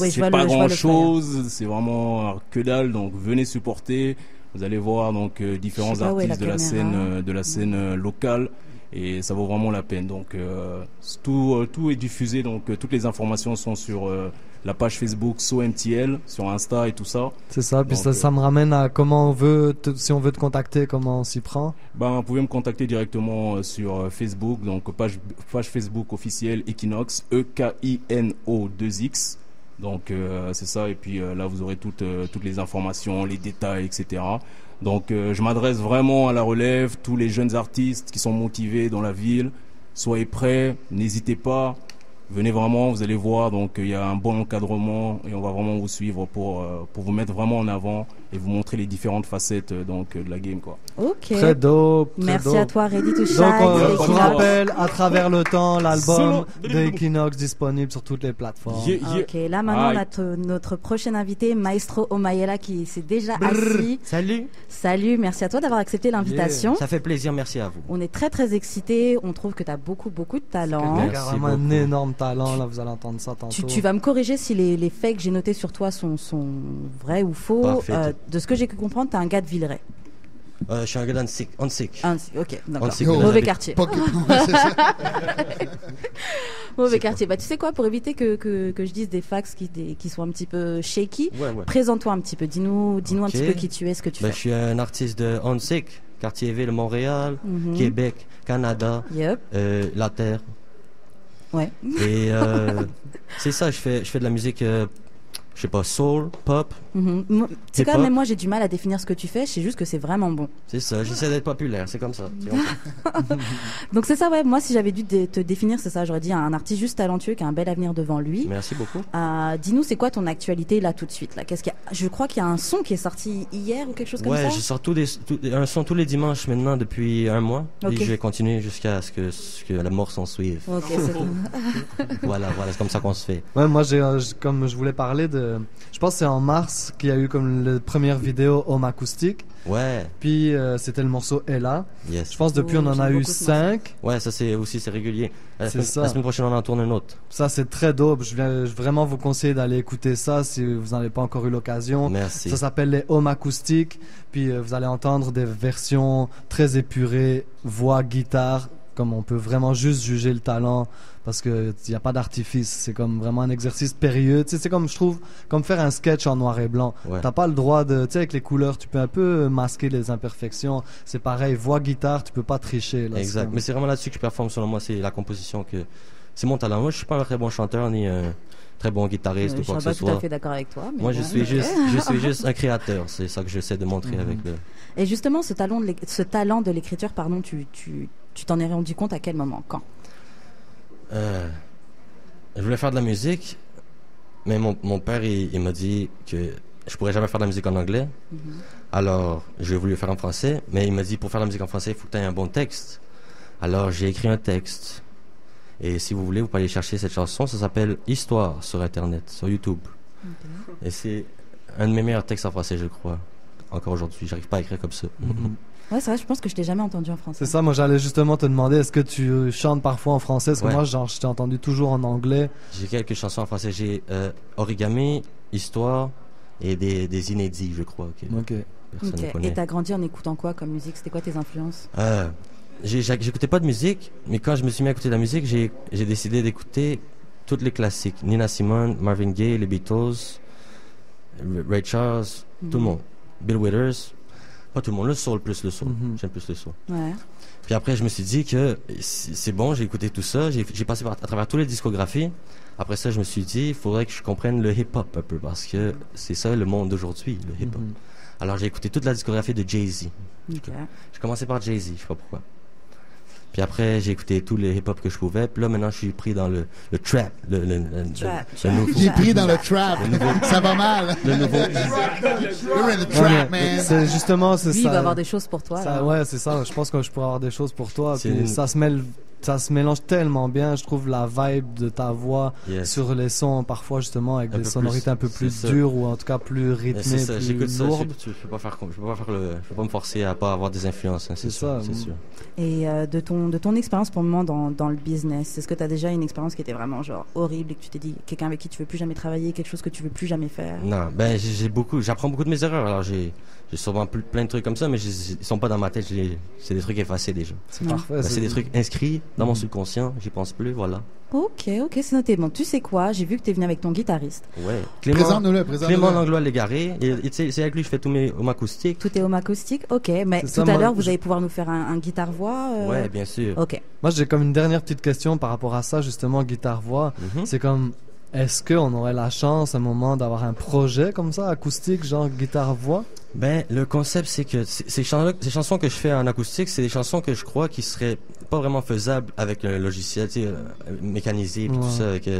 c'est pas grand chose, c'est vraiment que dalle, donc venez supporter. Vous allez voir donc différents artistes de la scène locale et ça vaut vraiment la peine. Donc tout est diffusé, donc toutes les informations sont sur la page Facebook SoMTL, sur Insta et tout ça. C'est ça, puis donc, ça me ramène à comment si on veut te contacter, comment on s'y prend. Vous pouvez me contacter directement sur Facebook, donc page Facebook officielle Equinox, EKINO2X. Donc c'est ça, et puis là vous aurez toutes les informations, les détails, etc. Donc je m'adresse vraiment à la relève, tous les jeunes artistes qui sont motivés dans la ville, soyez prêts, n'hésitez pas, venez vraiment, vous allez voir, donc il y a un bon encadrement et on va vraiment vous suivre pour vous mettre vraiment en avant et vous montrer les différentes facettes de la game, quoi. Ok. Très dope. Merci à toi, Ready to Shine. Donc je vous rappelle, à travers le temps, l'album d'Equinox disponible sur toutes les plateformes. Ok, là maintenant on a notre prochain invité, Maestro Omayela, qui s'est déjà assis. Salut, merci à toi d'avoir accepté l'invitation. Ça fait plaisir, merci à vous. On est très très excités, on trouve que tu as beaucoup de talent. C'est carrément un énorme talent, là vous allez entendre ça tantôt. Tu vas me corriger si les faits que j'ai notés sur toi sont vrais ou faux. De ce que j'ai pu comprendre, tu es un gars de Villeray. Je suis un gars d'Annecy. Ok, d'accord. Mauvais quartier. Mauvais quartier. Tu sais quoi, pour éviter que je dise des facts qui sont un petit peu shaky, présente-toi un petit peu. Dis-nous un petit peu qui tu es, ce que tu fais. Je suis un artiste de Annecy, quartier-ville, Montréal, Québec, Canada, la Terre. Ouais. Et c'est ça, je fais de la musique... je sais pas, soul, pop. C'est quand même, moi j'ai du mal à définir ce que tu fais, je sais juste que c'est vraiment bon. C'est ça, j'essaie d'être populaire, c'est comme ça. Donc c'est ça, moi si j'avais dû te définir, c'est ça, j'aurais dit un artiste juste talentueux qui a un bel avenir devant lui. Merci beaucoup. Dis-nous, c'est quoi ton actualité là tout de suite là? Je crois qu'il y a un son qui est sorti hier ou quelque chose comme ça. Ouais, je sors un son tous les dimanches maintenant depuis un mois. Et je vais continuer jusqu'à ce que la mort s'en suive. Ok, c'est bon. Voilà, c'est comme ça qu'on se fait. Ouais, moi comme je voulais parler de... Je pense que c'est en mars qu'il y a eu comme la première vidéo Home acoustique. Ouais. Puis c'était le morceau Ella. Yes. Je pense depuis on en a eu 5. Ouais, ça c'est régulier. La semaine prochaine on en tourne un autre. Ça c'est très dope. Je viens vraiment vous conseiller d'aller écouter ça si vous n'en avez pas encore eu l'occasion. Merci. Ça s'appelle les Home acoustiques. Puis vous allez entendre des versions très épurées, voix, guitare. Comme on peut vraiment juste juger le talent parce que il y a pas d'artifice, c'est comme vraiment un exercice périlleux. Tu sais, c'est comme je trouve comme faire un sketch en noir et blanc. Ouais. T'as pas le droit de, tu sais, avec les couleurs, tu peux un peu masquer les imperfections. C'est pareil, voix, guitare, tu peux pas tricher. Là, exact. Mais c'est vraiment là-dessus que je performe selon moi, c'est la composition que c'est mon talent. Moi, je suis pas un très bon chanteur ni un très bon guitariste ou quoi que ce soit. Je suis pas tout à fait d'accord avec toi. Mais moi, je suis juste un créateur. C'est ça que j'essaie de montrer avec le. Et justement, ce talent de l'écriture, pardon, tu t'en es rendu compte à quel moment, quand? Je voulais faire de la musique, mais mon père il m'a dit que je pourrais jamais faire de la musique en anglais. Alors j'ai voulu faire en français, mais il m'a dit pour faire de la musique en français il faut que tu aies un bon texte. Alors j'ai écrit un texte. Et si vous voulez, vous pouvez aller chercher cette chanson. Ça s'appelle Histoire sur Internet, sur YouTube. Et c'est un de mes meilleurs textes en français, je crois. encore aujourd'hui. J'arrive pas à écrire comme ça. Ouais, c'est vrai, je pense que je t'ai jamais entendu en français. C'est ça, moi j'allais justement te demander, est-ce que tu chantes parfois en français? Parce que moi, genre, je t'ai entendu toujours en anglais. J'ai quelques chansons en français. J'ai Origami, Histoire et des inédits, je crois. Ok. Personne ne connaît. Et t'as grandi en écoutant quoi comme musique? C'était quoi tes influences? J'écoutais pas de musique, mais quand je me suis mis à écouter de la musique, j'ai décidé d'écouter toutes les classiques. Nina Simone, Marvin Gaye, les Beatles, Ray Charles, tout le monde. Bill Withers. Pas tout le monde, le soul plus le soul. J'aime plus le soul. Ouais. Puis après, je me suis dit que c'est bon, j'ai écouté tout ça, j'ai passé à travers toutes les discographies. Après ça, je me suis dit, il faudrait que je comprenne le hip-hop un peu, parce que c'est ça le monde d'aujourd'hui, le hip-hop. Alors j'ai écouté toute la discographie de Jay-Z. Okay. J'ai commencé par Jay-Z, je sais pas pourquoi. Puis après, j'ai écouté tous les hip-hop que je pouvais. Puis là, maintenant, je suis pris dans le trap. Le nouveau. J'ai pris dans le trap. Ça va mal. Le nouveau. You're in the trap, man. C'est justement, c'est Lui, ça. il va avoir des choses pour toi. Ça, ouais, c'est ça. Je pense que je pourrais avoir des choses pour toi. Puis ça se mélange tellement bien. Je trouve la vibe de ta voix sur les sons, parfois justement avec des sonorités un peu plus dures ou en tout cas plus rythmées, plus lourdes. Je peux pas me forcer à pas avoir des influences. Hein, c'est ça, c'est sûr. Et de ton expérience pour le moment dans le business, est-ce que tu as déjà une expérience qui était vraiment genre horrible et que tu t'es dit quelqu'un avec qui tu veux plus jamais travailler, quelque chose que tu veux plus jamais faire? Non, ben j'apprends beaucoup de mes erreurs. Alors j'ai sûrement plein de trucs comme ça, mais ils sont pas dans ma tête. C'est des trucs effacés déjà. C'est parfait. Ben, c'est des trucs inscrits dans mon subconscient. J'y pense plus, voilà. Ok, c'est noté. Bon, tu sais quoi? J'ai vu que tu es venu avec ton guitariste. Ouais. Présente-le. Langlois Légaré. C'est avec lui que je fais tous mes home acoustiques. Tout est home acoustique? Ok, mais tout à l'heure, vous allez pouvoir nous faire un guitare-voix? Ouais, bien sûr. Ok. Moi, j'ai comme une dernière petite question par rapport à ça, justement, guitare-voix. C'est comme, est-ce qu'on aurait la chance, à un moment, d'avoir un projet comme ça, acoustique, genre guitare-voix? Ben, le concept, c'est que ces chansons que je fais en acoustique, c'est des chansons que je crois qui seraient pas vraiment faisables avec un logiciel, tu sais, mécanisé, puis tout ça, avec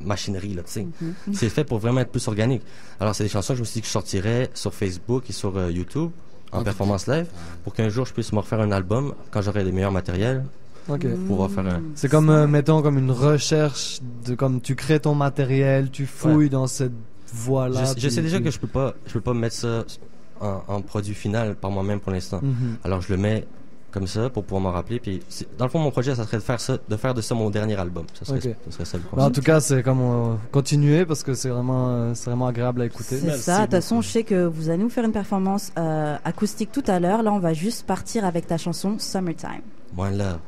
machinerie, là, tu sais. C'est fait pour vraiment être plus organique. Alors, c'est des chansons que je me suis dit que je sortirais sur Facebook et sur YouTube, en performance live, pour qu'un jour, je puisse me refaire un album quand j'aurai des meilleurs matériels. Ok. Pour faire un... C'est comme, mettons, comme une recherche de comme tu crées ton matériel, tu fouilles dans cette voie-là. Je sais déjà que je peux pas mettre ça en produit final par moi-même pour l'instant. Alors je le mets comme ça pour pouvoir m'en rappeler. Puis dans le fond, mon projet, ça serait de faire de ça mon dernier album. Ça serait ça le concept. En tout cas, c'est comme continuer parce que c'est vraiment agréable à écouter. C'est ça. De toute façon, je sais que vous allez nous faire une performance acoustique tout à l'heure. Là, on va juste partir avec ta chanson Summertime. One Love.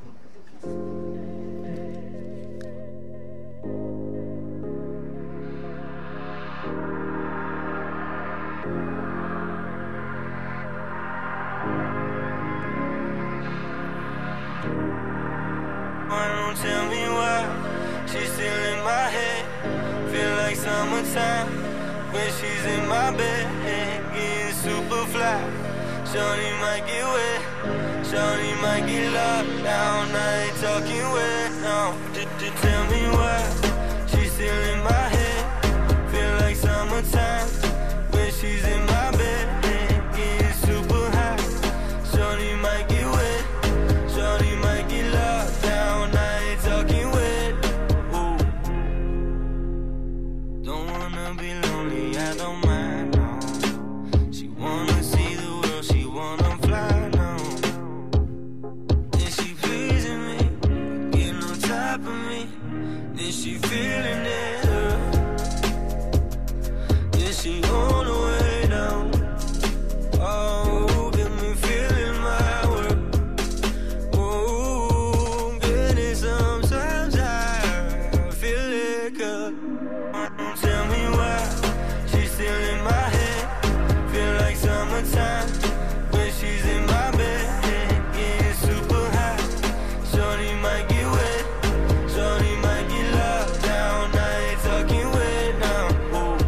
Don't tell me why she's still in my head. Feel like summertime when she's in my bed, getting super fly. Shorty might get wet, shorty might get locked down. I ain't talking wet, no. Just tell me why she's still in my head. Feel like summertime when she's in my bed, getting super high. Shorty might get wet, shorty might get locked down. I ain't talking wet. Ooh. Don't wanna be lonely, I don't mind. No. She wanna see the world, she wanna fly. No. Is she pleasing me? Getting on top of me? Is she feeling it? Is she on the way down? Oh, get me feeling my work. Oh, getting sometimes I feel it good. Tell me why she's still in my head. Feel like summertime when she's in my bed, getting super high. Shorty might get wet, shorty might get locked down. I ain't talking wet now. Ooh.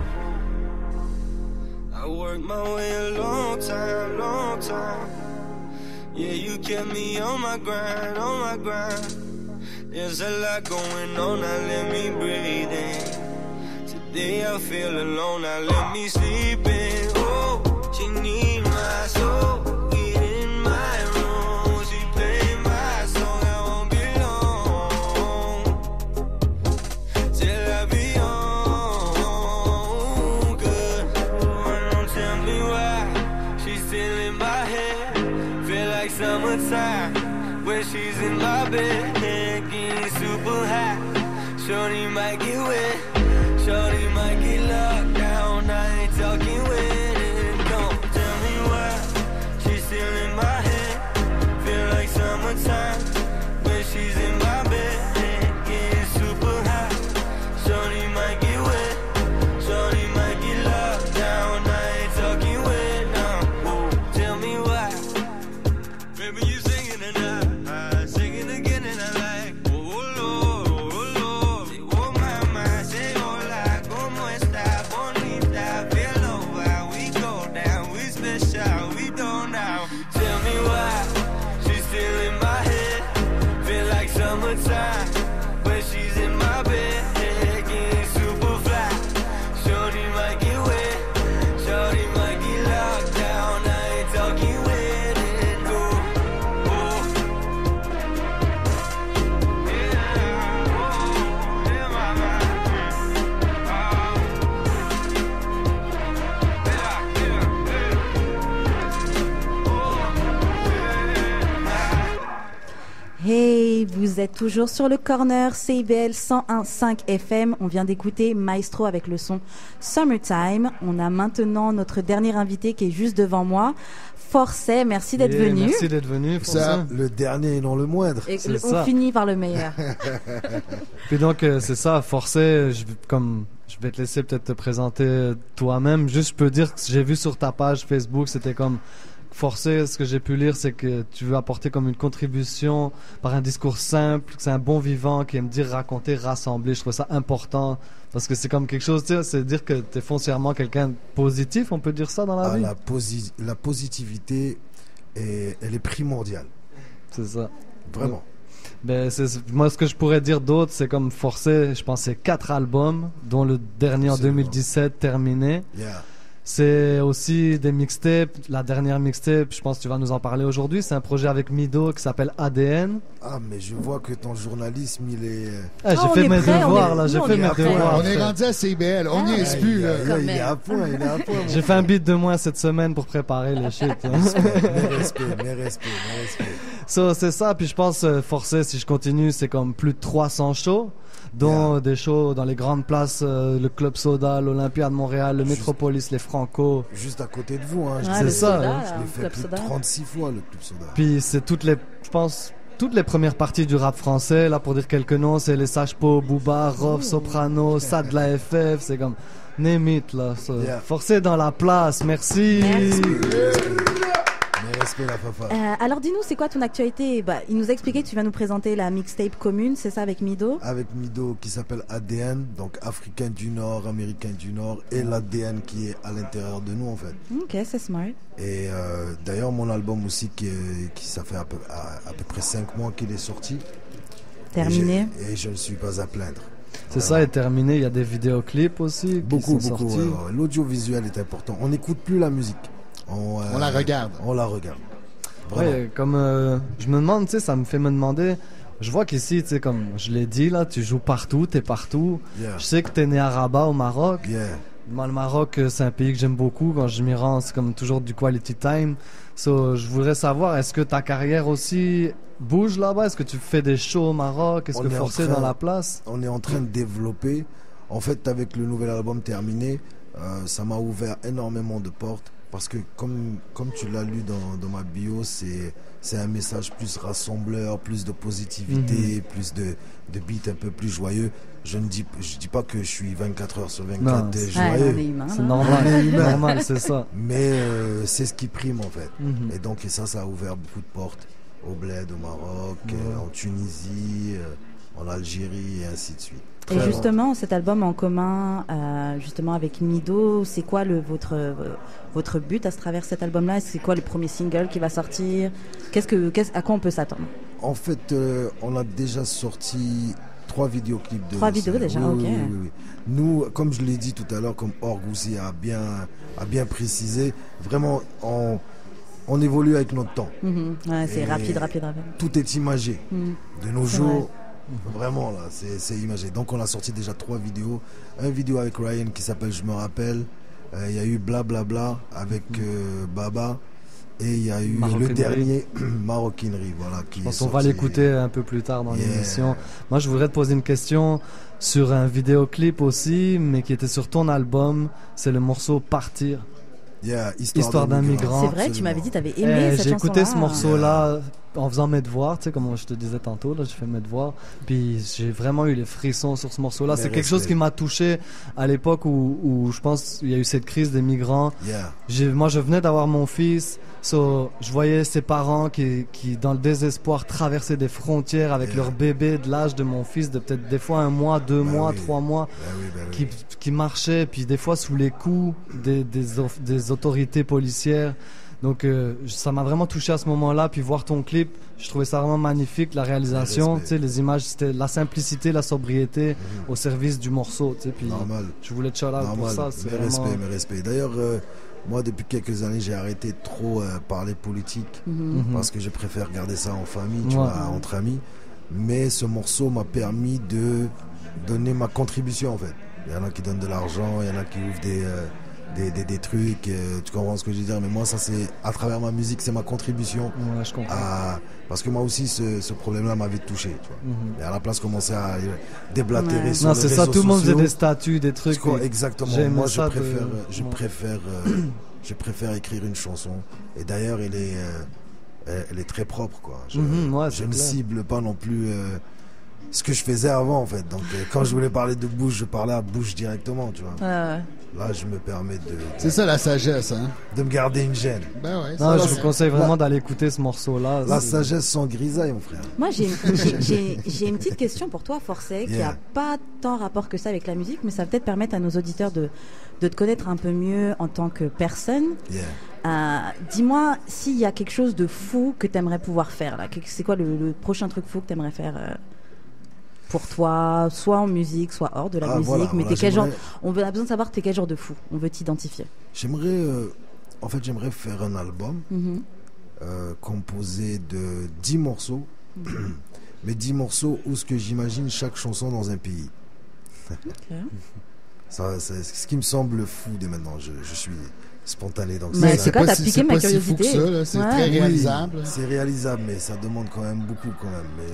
I worked my way a long time, long time. Yeah, you kept me on my grind, on my grind. There's a lot going on, now let me breathe in. Today I feel alone, now let me sleep in. Oh, she need my soul, get in my room. She play my song, I won't be long till I be on good. Don't tell me why she's like summertime when she's in my bed, getting super high. Shorty might get wet, shorty might get locked down. I ain't talking wedding. Don't tell me why she's still in my head. Feel like summertime when she's in my bed, getting super high. Shorty might get wet, shorty might get locked down. I ain't talking wet now. Ooh, tell me why. Baby, you singing and I singing again and I like. Oh Lord, oh Lord. Say, oh mama, say hola, como esta, bonita, feel over. We go down, we special, we go now. Tell me why she's still in my head. Feel like summertime when she's in my bed, getting super fly. Shorty might get wet, shorty might get locked down. I ain't talking wedding, no. Oh. Yeah, oh, yeah, mama. Hey, vous êtes toujours sur le corner CIBL 101.5 FM. On vient d'écouter Maestro avec le son Summertime. On a maintenant notre dernier invité qui est juste devant moi. Forcet, merci d'être venu. Merci d'être venu. Ça, le dernier et non le moindre. Et on finit par le meilleur. Puis donc, c'est ça, Forcet, je vais te laisser peut-être te présenter toi-même. Juste, je peux dire que j'ai vu sur ta page Facebook, c'était comme... Forcé, ce que j'ai pu lire, c'est que tu veux apporter comme une contribution par un discours simple, que c'est un bon vivant qui aime dire, raconter, rassembler. Je trouve ça important parce que c'est comme quelque chose, tu sais, c'est dire que tu es foncièrement quelqu'un de positif, on peut dire ça dans la vie? La positivité, elle est primordiale. C'est ça. Vraiment. Ben, moi, ce que je pourrais dire d'autre, c'est comme Forcé, je pense, c'est 4 albums, dont le dernier en 2017, terminé. Yeah. C'est aussi des mixtapes. La dernière mixtape, je pense que tu vas nous en parler aujourd'hui. C'est un projet avec Mido qui s'appelle ADN. Ah, mais je vois que ton journalisme, il est... j'ai fait mes devoirs, là. J'ai fait mes devoirs. On est rendu à CBL. On n'y est plus, là. Il est à point, il est à point. J'ai fait un beat de moins cette semaine pour préparer les shit. Mes respects. So, c'est ça. Puis je pense, Forcé, si je continue, c'est comme plus de 300 shows. Dont des shows dans les grandes places, le Club Soda, l'Olympia de Montréal, le Métropolis, les Franco. Juste à côté de vous, hein. C'est ça. Je l'ai fait plus de 36 fois, le Club Soda. Puis c'est toutes les premières parties du rap français, là pour dire quelques noms, c'est les Sage-Po, Booba, Rof, Soprano, Sad de la FF, c'est comme name it, là. Forcé dans la place, merci. Respect, la papa. Alors dis-nous, c'est quoi ton actualité? Il nous a expliqué que tu vas nous présenter la mixtape commune, c'est ça, avec Mido? Avec Mido qui s'appelle ADN, donc Africain du Nord, Américain du Nord, et l'ADN qui est à l'intérieur de nous en fait. Ok, c'est smart. Et d'ailleurs mon album aussi qui ça fait à peu près 5 mois qu'il est sorti. Terminé. Et je ne suis pas à plaindre. C'est ça, est terminé, il y a des vidéoclips aussi. Beaucoup. L'audiovisuel est important. On n'écoute plus la musique. On la regarde. On la regarde. Ouais, comme je me demande, tu sais, ça me fait me demander. Je vois qu'ici, tu sais, comme je l'ai dit, là, tu joues partout, t'es partout. Yeah. Je sais que t'es né à Rabat, au Maroc. Yeah. Moi, le Maroc, c'est un pays que j'aime beaucoup. Quand je m'y rends, c'est comme toujours du quality time. So, je voudrais savoir, est-ce que ta carrière aussi bouge là-bas? Est-ce que tu fais des shows au Maroc? Est-ce que Forcé dans la place? On est en train de développer. En fait, avec le nouvel album terminé, ça m'a ouvert énormément de portes. Parce que comme tu l'as lu dans ma bio, c'est un message plus rassembleur, plus de positivité, plus de beats un peu plus joyeux. Je dis pas que je suis 24 heures sur 24 joyeux. C'est normal, c'est ça. Mais c'est ce qui prime en fait. Et donc ça a ouvert beaucoup de portes au Bled, au Maroc, en Tunisie, en Algérie et ainsi de suite. Et justement, cet album en commun, justement avec Mido, c'est quoi votre but à travers cet album-là? C'est quoi le premier single qui va sortir? À quoi on peut s'attendre? En fait, on a déjà sorti 3 vidéoclips. 3 vidéos déjà, oui, ok. Oui. Nous, comme je l'ai dit tout à l'heure, comme Org aussi a bien précisé, vraiment, on évolue avec notre temps. Ouais, c'est rapide. Tout est imagé. De nos jours... Vraiment là, c'est imagé. Donc on a sorti déjà 3 vidéos. Une vidéo avec Ryan qui s'appelle Je me rappelle. Il y a eu Blablabla avec Baba. Et il y a eu le dernier, Maroquinerie, voilà. Qui on va l'écouter un peu plus tard dans l'émission. Moi, je voudrais te poser une question sur un vidéoclip aussi, mais qui était sur ton album. C'est le morceau Partir. Histoire d'un migrant. C'est vrai, tu m'avais dit que tu avais aimé cette chanson-là. J'ai écouté ce morceau-là en faisant mes devoirs, tu sais, comme je te disais tantôt, là, j'ai fait mes devoirs. Puis j'ai vraiment eu les frissons sur ce morceau-là. C'est quelque chose qui m'a touché à l'époque où je pense qu'il y a eu cette crise des migrants. Moi, je venais d'avoir mon fils. Je voyais ses parents qui, dans le désespoir, traversaient des frontières avec leur bébé de l'âge de mon fils, de peut-être des fois 1 mois, 2 mois, 3 mois, qui marchaient, puis des fois sous les coups des autorités policières. Donc ça m'a vraiment touché à ce moment-là, puis voir ton clip, je trouvais ça vraiment magnifique, la réalisation, tu sais, les images, c'était la simplicité, la sobriété au service du morceau, tu sais, puis je voulais te shout-out pour ça. Mes respects. D'ailleurs, moi, depuis quelques années, j'ai arrêté de trop parler politique parce que je préfère garder ça en famille, tu vois, entre amis. Mais ce morceau m'a permis de donner ma contribution, en fait. Il y en a qui donnent de l'argent, il y en a qui ouvrent des trucs, tu comprends ce que je veux dire, mais moi ça c'est à travers ma musique, c'est ma contribution je comprends. Parce que moi aussi ce problème-là m'avait touché, tu vois. Et à la place commencer à déblatérer sur non, les c'est réseaux ça, tout le monde faisait sociaux, des statuts, des trucs. Exactement. Moi je préfère écrire une chanson, et d'ailleurs elle est très propre, quoi. Je ne cible pas non plus ce que je faisais avant, en fait. Donc quand je voulais parler de bouche, je parlais à bouche directement, tu vois. Là, je me permets de... C'est ça la sagesse, hein? De me garder une gêne. Ben ouais. Non, je vous conseille vraiment d'aller écouter ce morceau-là. La sagesse sans grisaille, mon frère. Moi, j'ai une petite question pour toi, Forcey, qui n'a pas tant rapport que ça avec la musique, mais ça va peut-être permettre à nos auditeurs de te connaître un peu mieux en tant que personne. Dis-moi s'il y a quelque chose de fou que tu aimerais pouvoir faire, là. C'est quoi le prochain truc fou que tu aimerais faire pour toi, soit en musique, soit hors de la musique, mais t'es quel genre... On a besoin de savoir t'es quel genre de fou. On veut t'identifier. J'aimerais faire un album composé de 10 morceaux, mais 10 morceaux où ce que j'imagine chaque chanson dans un pays. Ça, c'est ce qui me semble fou dès maintenant. Je suis spontané, donc mais c'est quoi, t'as piqué ma curiosité. C'est très réalisable. Oui, c'est réalisable, mais ça demande quand même beaucoup, quand même. Mais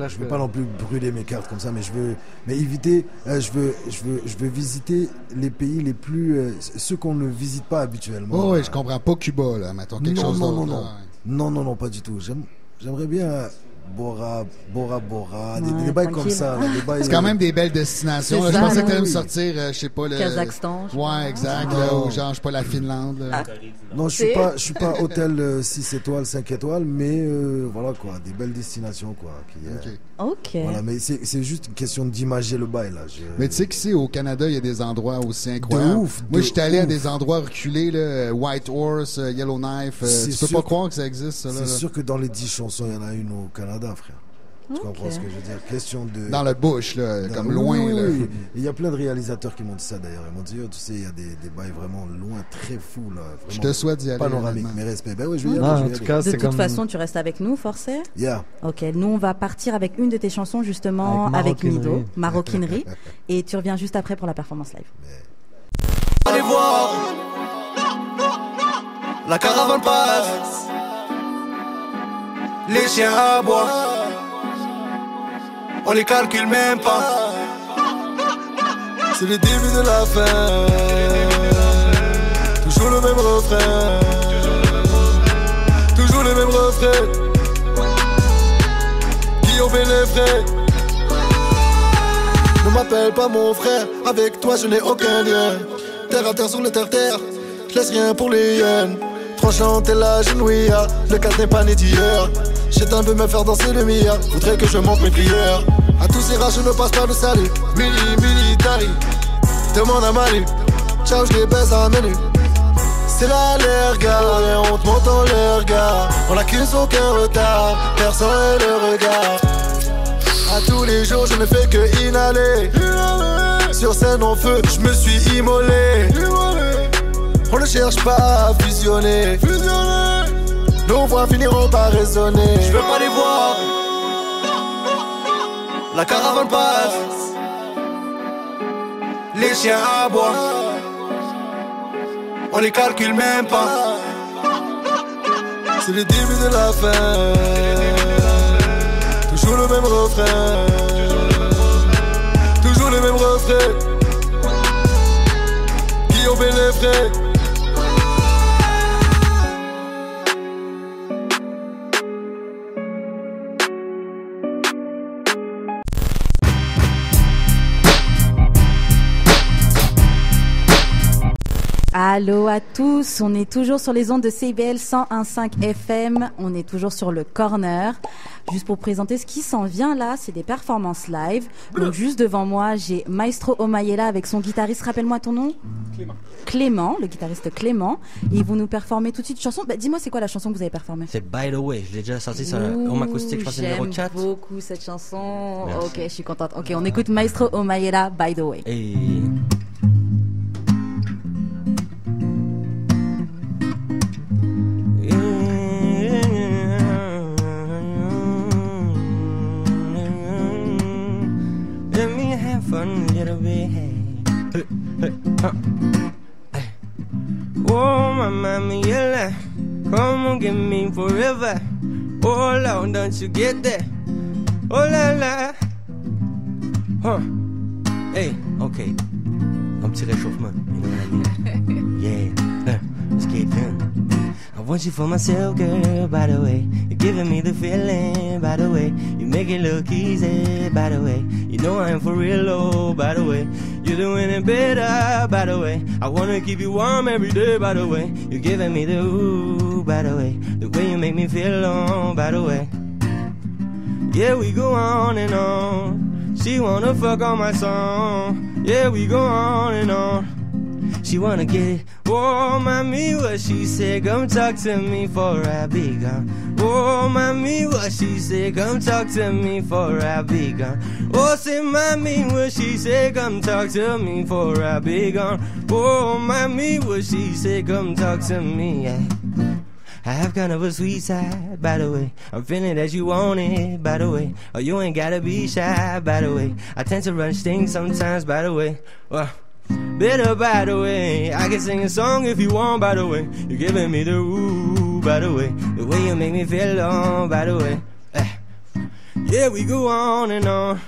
je veux pas non plus brûler mes cartes comme ça, mais je veux éviter. Je veux visiter les pays les plus ceux qu'on ne visite pas habituellement. Oh oui, je comprends pas Cuba là, mettons quelque chose d'autre. Non, pas du tout. J'aimerais bien Bora, des bails comme ça. C'est quand même des belles destinations. Je pensais que tu allais me sortir, je sais pas, le Kazakhstan. Ouais, exact. Là, ou genre, je sais pas, la Finlande. Non, je suis pas hôtel 6 étoiles, 5 étoiles, mais voilà quoi, des belles destinations quoi. Ok. Voilà, mais c'est juste une question d'imager le bail là. Mais tu sais qu'ici au Canada, il y a des endroits aussi incroyables. Moi, j'étais allé à des endroits reculés, là, White Horse, Yellowknife. Tu peux pas croire que ça existe, ça là. C'est sûr que dans les 10 chansons, il y en a une au Canada, frère. Tu comprends ce que je veux dire? Question de... Dans le bush, là, comme loin. Oui, là. oui. Il y a plein de réalisateurs qui m'ont dit ça, d'ailleurs. Ils m'ont dit, tu sais, il y a des bails vraiment loin, très fous, là. Vraiment, je te souhaite d'y aller. Panoramique, mes respects. Ben oui, je vais y aller. En tout cas, de toute façon, tu restes avec nous, Forcey? Ok, nous, on va partir avec une de tes chansons, justement, avec Mido, Maroquinerie. Et tu reviens juste après pour la performance live. Allez voir, la caravane passe, les chiens aboient. On les calcule même pas. C'est le début de la fin. Toujours le même refrain. Toujours le même refrain. Qui ont fait les frais. Ne m'appelle pas mon frère. Avec toi je n'ai aucun lien. Terre à terre sur le terre-terre. Je laisse rien pour les hyènes. Tranchant et la genouilla. Le cas n'est pas né d'hier. J'éteins veut me faire danser le mia. Voudrait que je monte mes prières. À tous ces rats je ne passe pas de salut. Militari. Demande à Manu. Ciao je les baise à un menu. C'est là les regards. Et on te monte en les regards. On n'accuse aucun retard. Personne le regard. À tous les jours je ne fais que inhaler. Sur scène en feu je me suis immolé. On ne cherche pas à fusionner. Nos voix finiront par résonner. Je veux pas les voir. La caravane passe. Les chiens aboient. On les calcule même pas. c'est le début de la fin. Toujours le même refrain. Toujours le même refrain. Qui ont fait les frais. Allô à tous, on est toujours sur les ondes de CIBL 101.5 FM, on est toujours sur le corner. Juste pour présenter ce qui s'en vient là, c'est des performances live. Donc juste devant moi, j'ai Maestro Omayela avec son guitariste, rappelle-moi ton nom ? Clément, le guitariste Clément. Et ils vont nous performer tout de suite une chanson. Bah, dis-moi, c'est quoi la chanson que vous avez performée ? C'est By the Way, je l'ai déjà sorti sur Home Acoustic, je pense que c'est numéro 4. J'aime beaucoup cette chanson. Merci. Ok, je suis contente. Ok, on écoute Maestro Omayela, By the Way. Et... fun little bit. Oh, my mama, yella, come on, give me forever. Oh, Lord, don't you get that? Oh, la la. Huh. Hey, okay. Un petit réchauffement, you know what I mean? Yeah, let's get it done. I want you for myself, girl, by the way. You're giving me the feeling, by the way. You make it look easy, by the way. You know I am for real, oh, by the way. You're doing it better, by the way. I wanna keep you warm every day, by the way. You're giving me the ooh, by the way. The way you make me feel, oh, by the way. Yeah, we go on and on. She wanna fuck on my song. Yeah, we go on and on. She wanna get it. Oh, mommy, what she said, come talk to me for I be gone. Oh, mommy, what she said, come talk to me for I be gone. Oh, say, mommy, what she said, come talk to me for I be gone. Oh, mommy, what she said, come talk to me, yeah. I have kind of a sweet side, by the way. I'm feeling that you want it, by the way. Oh, you ain't gotta be shy, by the way. I tend to run things sometimes, by the way. Well, better, by the way. I can sing a song if you want, by the way. You're giving me the ooh, by the way. The way you make me feel on, by the way. Yeah, we go on and on.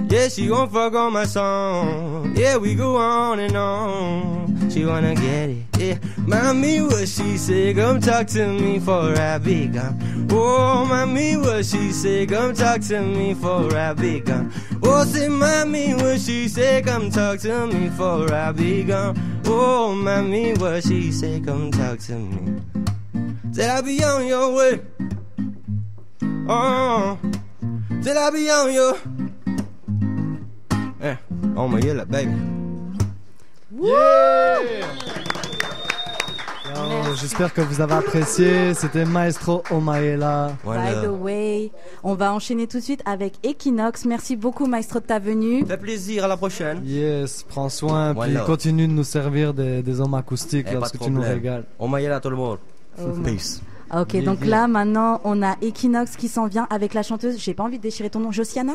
Yeah, she gon' fuck on my song. Yeah, we go on and on. She wanna get it, yeah. Mommy, what she say, come talk to me for I be gone. Oh, mommy, what she say, come talk to me for I be gone. Oh, say, mommy, what she say, come talk to me for I be gone. Oh, mommy, what she say, come talk to me. Said I be on your way. Oh, said I be on your. Yeah, on my yellow, baby. Yeah! J'espère que vous avez apprécié. C'était Maestro Omayela. By the way, on va enchaîner tout de suite avec Equinox. Merci beaucoup, Maestro, de ta venue. Ça fait plaisir, à la prochaine. Yes, prends soin, puis continue de nous servir des hommes acoustiques parce que tu nous régales. Omayela, tout le monde. Peace. Ok, donc là, maintenant, on a Equinox qui s'en vient avec la chanteuse. J'ai pas envie de déchirer ton nom, Josiana.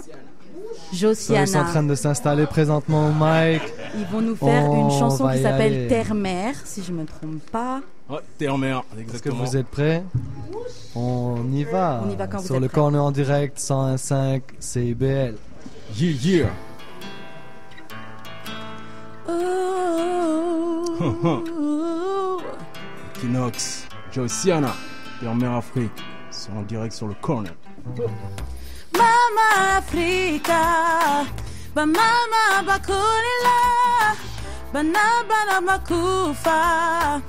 Josiana. Ils sont en train de s'installer présentement au mic. Ils vont nous faire une chanson qui s'appelle Terre-Mère, si je me trompe pas. Ouais, Terre-Mère, exactement. Est-ce que vous êtes prêts? On y va. On y va quand vous sur êtes le prêts. corner en direct 101.5 CIBL. Yeah, yeah. Equinox, Josiana, Terre-Mère Afrique, sont en direct sur le corner. Mama Africa, ba mama bakulila, banaba bakufa,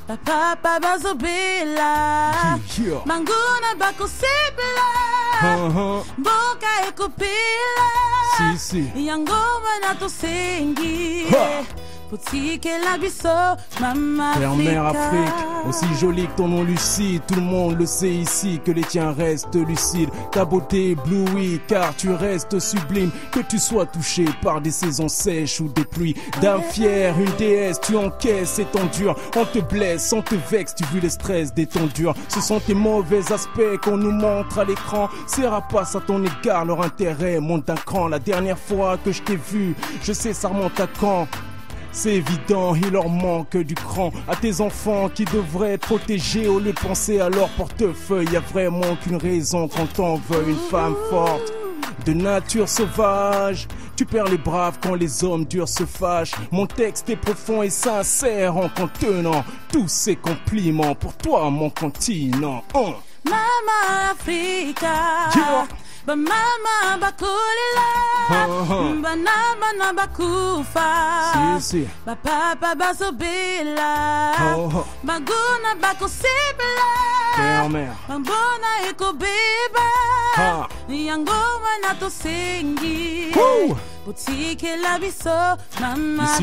ba papa bazobila, manguna bakusibila, boka ekupila, si. Yangoma na tosengi. Terre-Mère Afrique, aussi jolie que ton nom lucide. Tout le monde le sait ici que les tiens restent lucides. Ta beauté éblouit car tu restes sublime. Que tu sois touché par des saisons sèches ou des pluies. Dame fière, une déesse, tu encaisses et t'endures. On te blesse, on te vexe, tu vis le stress des temps durs. Ce sont tes mauvais aspects qu'on nous montre à l'écran. Ces rapaces à ton égard, leur intérêt monte d'un cran. La dernière fois que je t'ai vu, je sais ça remonte à quand. C'est évident, il leur manque du cran. À tes enfants qui devraient être protégés, au lieu de penser à leur portefeuille, y a vraiment qu'une raison quand t'en veux une femme forte, de nature sauvage. Tu perds les braves quand les hommes durs se fâchent. Mon texte est profond et sincère en contenant tous ces compliments pour toi mon continent. Mama Africa, ba mama bakulila, ba nama bakufa, ba papa bazobila, baguna bakosibila, bambona ekobiba, yangoma natosengi. Issu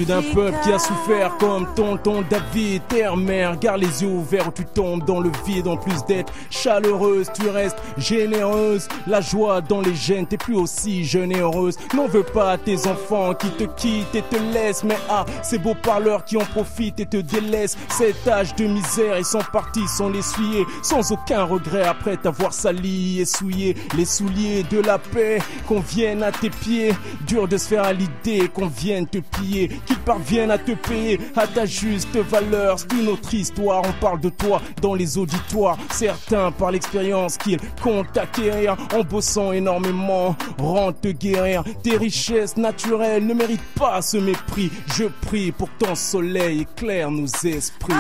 d'un peuple qui a souffert comme tonton David, terre-mère, garde les yeux ouverts ou tu tombes dans le vide. En plus d'être chaleureuse, tu restes généreuse. La joie dans les gènes, t'es plus aussi jeune et heureuse. N'en veux pas à tes enfants qui te quittent et te laissent. Mais ces beaux parleurs qui en profitent et te délaissent. Cet âge de misère, ils sont partis sans l'essuyer, sans aucun regret après t'avoir sali et souillé. Les souliers de la paix qu'on vienne à tes pieds. Dur de se faire à l'idée qu'on vienne te piller, qu'ils parviennent à te payer à ta juste valeur. C'est une autre histoire, on parle de toi dans les auditoires. Certains par l'expérience qu'ils comptent acquérir en bossant énormément, rendent te guérir. Tes richesses naturelles ne méritent pas ce mépris. Je prie pour ton soleil éclaire nos esprits.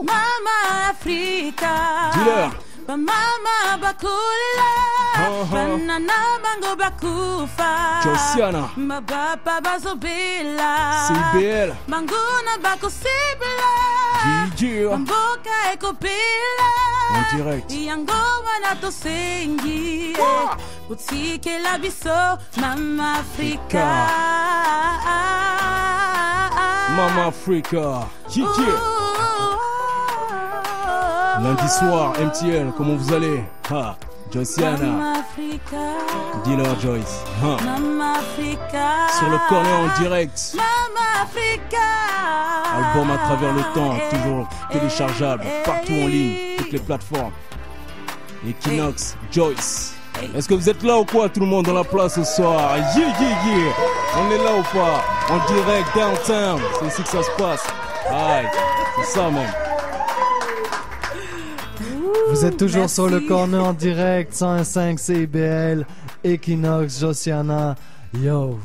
Mama Africa, dis-leur. Ba mama bakulila, banana bango bakufa, Josiana, ba papa bazobila, CIBL, manguna bakosibila, DJ, bamboka ekopila, en direct, yangoma natosengi, utike la biso, Mama Africa, Mama Africa, lundi soir, MTL, comment vous allez? Josiana, dis-leur Joyce. Mama Africa, sur le corner en direct. Mama Africa, album à travers le temps, toujours téléchargeable, partout en ligne, toutes les plateformes. Equinox, Joyce. Est-ce que vous êtes là ou quoi, tout le monde dans la place ce soir? On est là ou pas? En direct, downtown, c'est ici que ça se passe. Aïe, c'est ça même. Vous êtes toujours sur le corner en direct, 101.5 CIBL, Equinox, Josiana. Yo,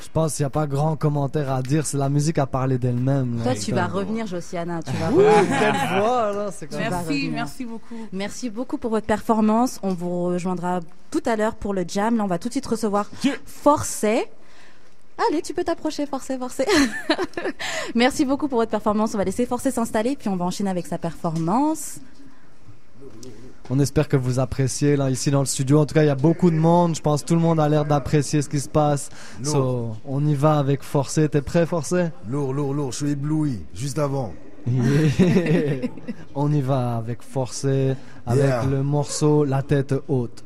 je pense qu'il n'y a pas grand commentaire à dire, c'est la musique à parler d'elle-même. Toi, tu vas revenir, Josiana. Tu vas revenir. Quelle voix, là, c'est quand même... Merci beaucoup. Merci beaucoup pour votre performance. On vous rejoindra tout à l'heure pour le jam. Là, on va tout de suite recevoir Forcé. Allez, tu peux t'approcher, Forcé. Merci beaucoup pour votre performance. On va laisser Forcé s'installer, puis on va enchaîner avec sa performance. On espère que vous appréciez là ici dans le studio. En tout cas, il y a beaucoup de monde. Je pense que tout le monde a l'air d'apprécier ce qui se passe. So, on y va avec Forcé. T'es prêt, Forcé? Lourd. Je suis ébloui juste avant. Yeah. On y va avec Forcé, avec le morceau La tête haute.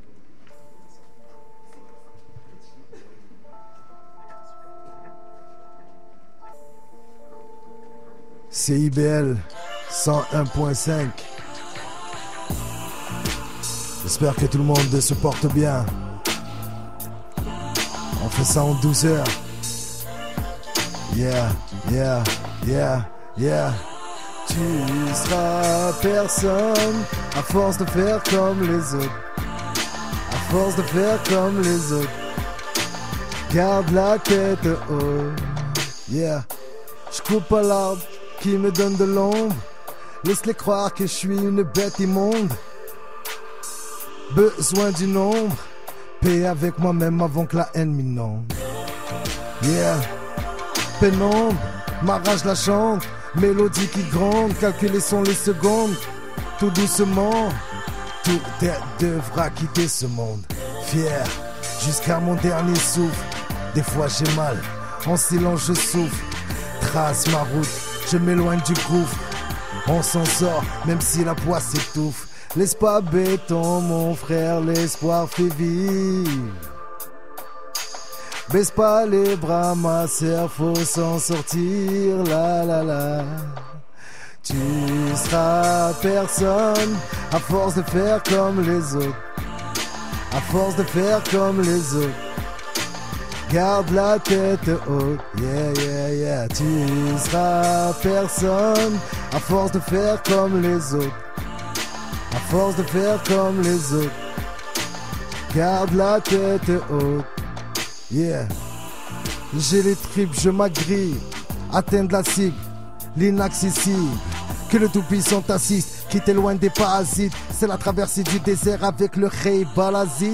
CIBL 101.5. J'espère que tout le monde se porte bien. On fait ça en douceur. Yeah. Tu seras personne à force de faire comme les autres. À force de faire comme les autres. Garde la tête haute. Yeah. Je coupe à l'arbre qui me donne de l'ombre. Laisse-les croire que je suis une bête immonde. Besoin du nombre, paix avec moi-même avant que la haine m'inonde. Yeah, pénombre, ma rage la chante, mélodie qui gronde, calculer sont les secondes, tout doucement, toute tête devra quitter ce monde. Fier, jusqu'à mon dernier souffle, des fois j'ai mal, en silence je souffle, trace ma route, je m'éloigne du gouffre, on s'en sort même si la poisse s'étouffe. Laisse pas béton, mon frère, l'espoir fait vivre. Baisse pas les bras, ma sœur, faut s'en sortir, la. Tu seras personne, à force de faire comme les autres. À force de faire comme les autres. Garde la tête haute, yeah, yeah, yeah. Tu seras personne à force de faire comme les autres. À force de faire comme les autres. Garde la tête haute, yeah. J'ai les tripes, je m'agrille. Atteindre la cible, l'inaccessible. Que le tout-puissant t'assiste, qui t'éloigne des parasites. C'est la traversée du désert avec le Rey Balazi.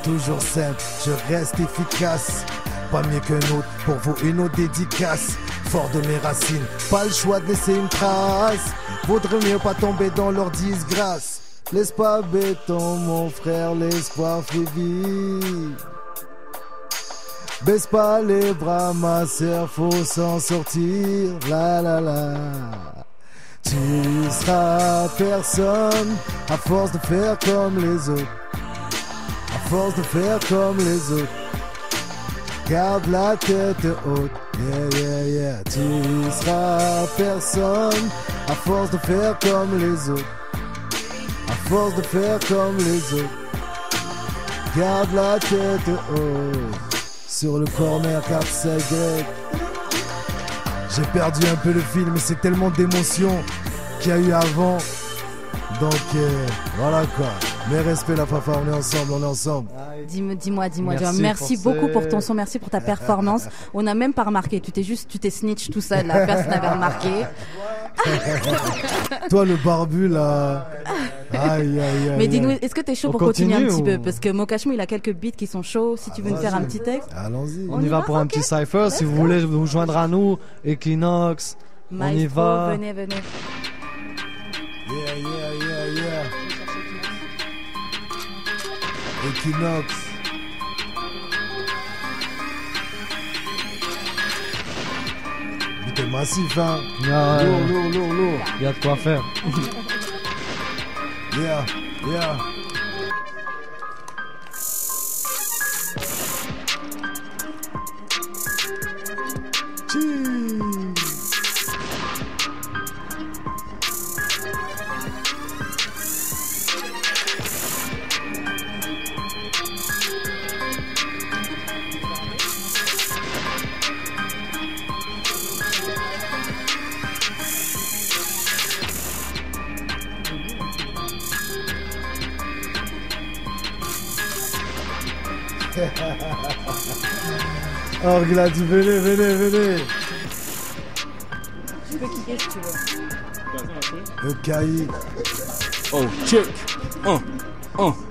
Toujours simple, je reste efficace. Pas mieux qu'un autre, pour vous une autre dédicace. Fort de mes racines, pas le choix de laisser une trace. Vaudrait mieux pas tomber dans leur disgrâce. Laisse pas béton mon frère, l'espoir fait vivre. Baisse pas les bras ma sœur, faut s'en sortir. La la la. Tu seras personne à force de faire comme les autres. À force de faire comme les autres. Garde la tête haute, yeah, yeah, yeah. Tu seras personne à force de faire comme les autres. À force de faire comme les autres. Garde la tête haute. Sur le corner 4-5. J'ai perdu un peu le fil, mais c'est tellement d'émotions qu'il y a eu avant. Donc voilà quoi. Mes respects la Fafa, on est ensemble. Dis-moi. Merci beaucoup pour ton son, merci pour ta performance. On n'a même pas remarqué, tu t'es snitch tout seul, la personne n'avait remarqué. Toi le barbu là. Aïe. Mais dis-nous, est-ce que t'es chaud pour continuer un petit peu? Parce que Mokashmo il a quelques beats qui sont chauds. Si tu veux nous faire un petit texte. Allons-y. On y va pour un petit cypher. Si vous voulez vous joindre à nous, Equinox, on y va. Venez. Yeah. Equinox. T'es massif, hein. Lourd. Il y a de quoi faire. Yeah. Org il a dit venez. Tu peux kicker si tu veux. Le cahier. Oh, check. Ok.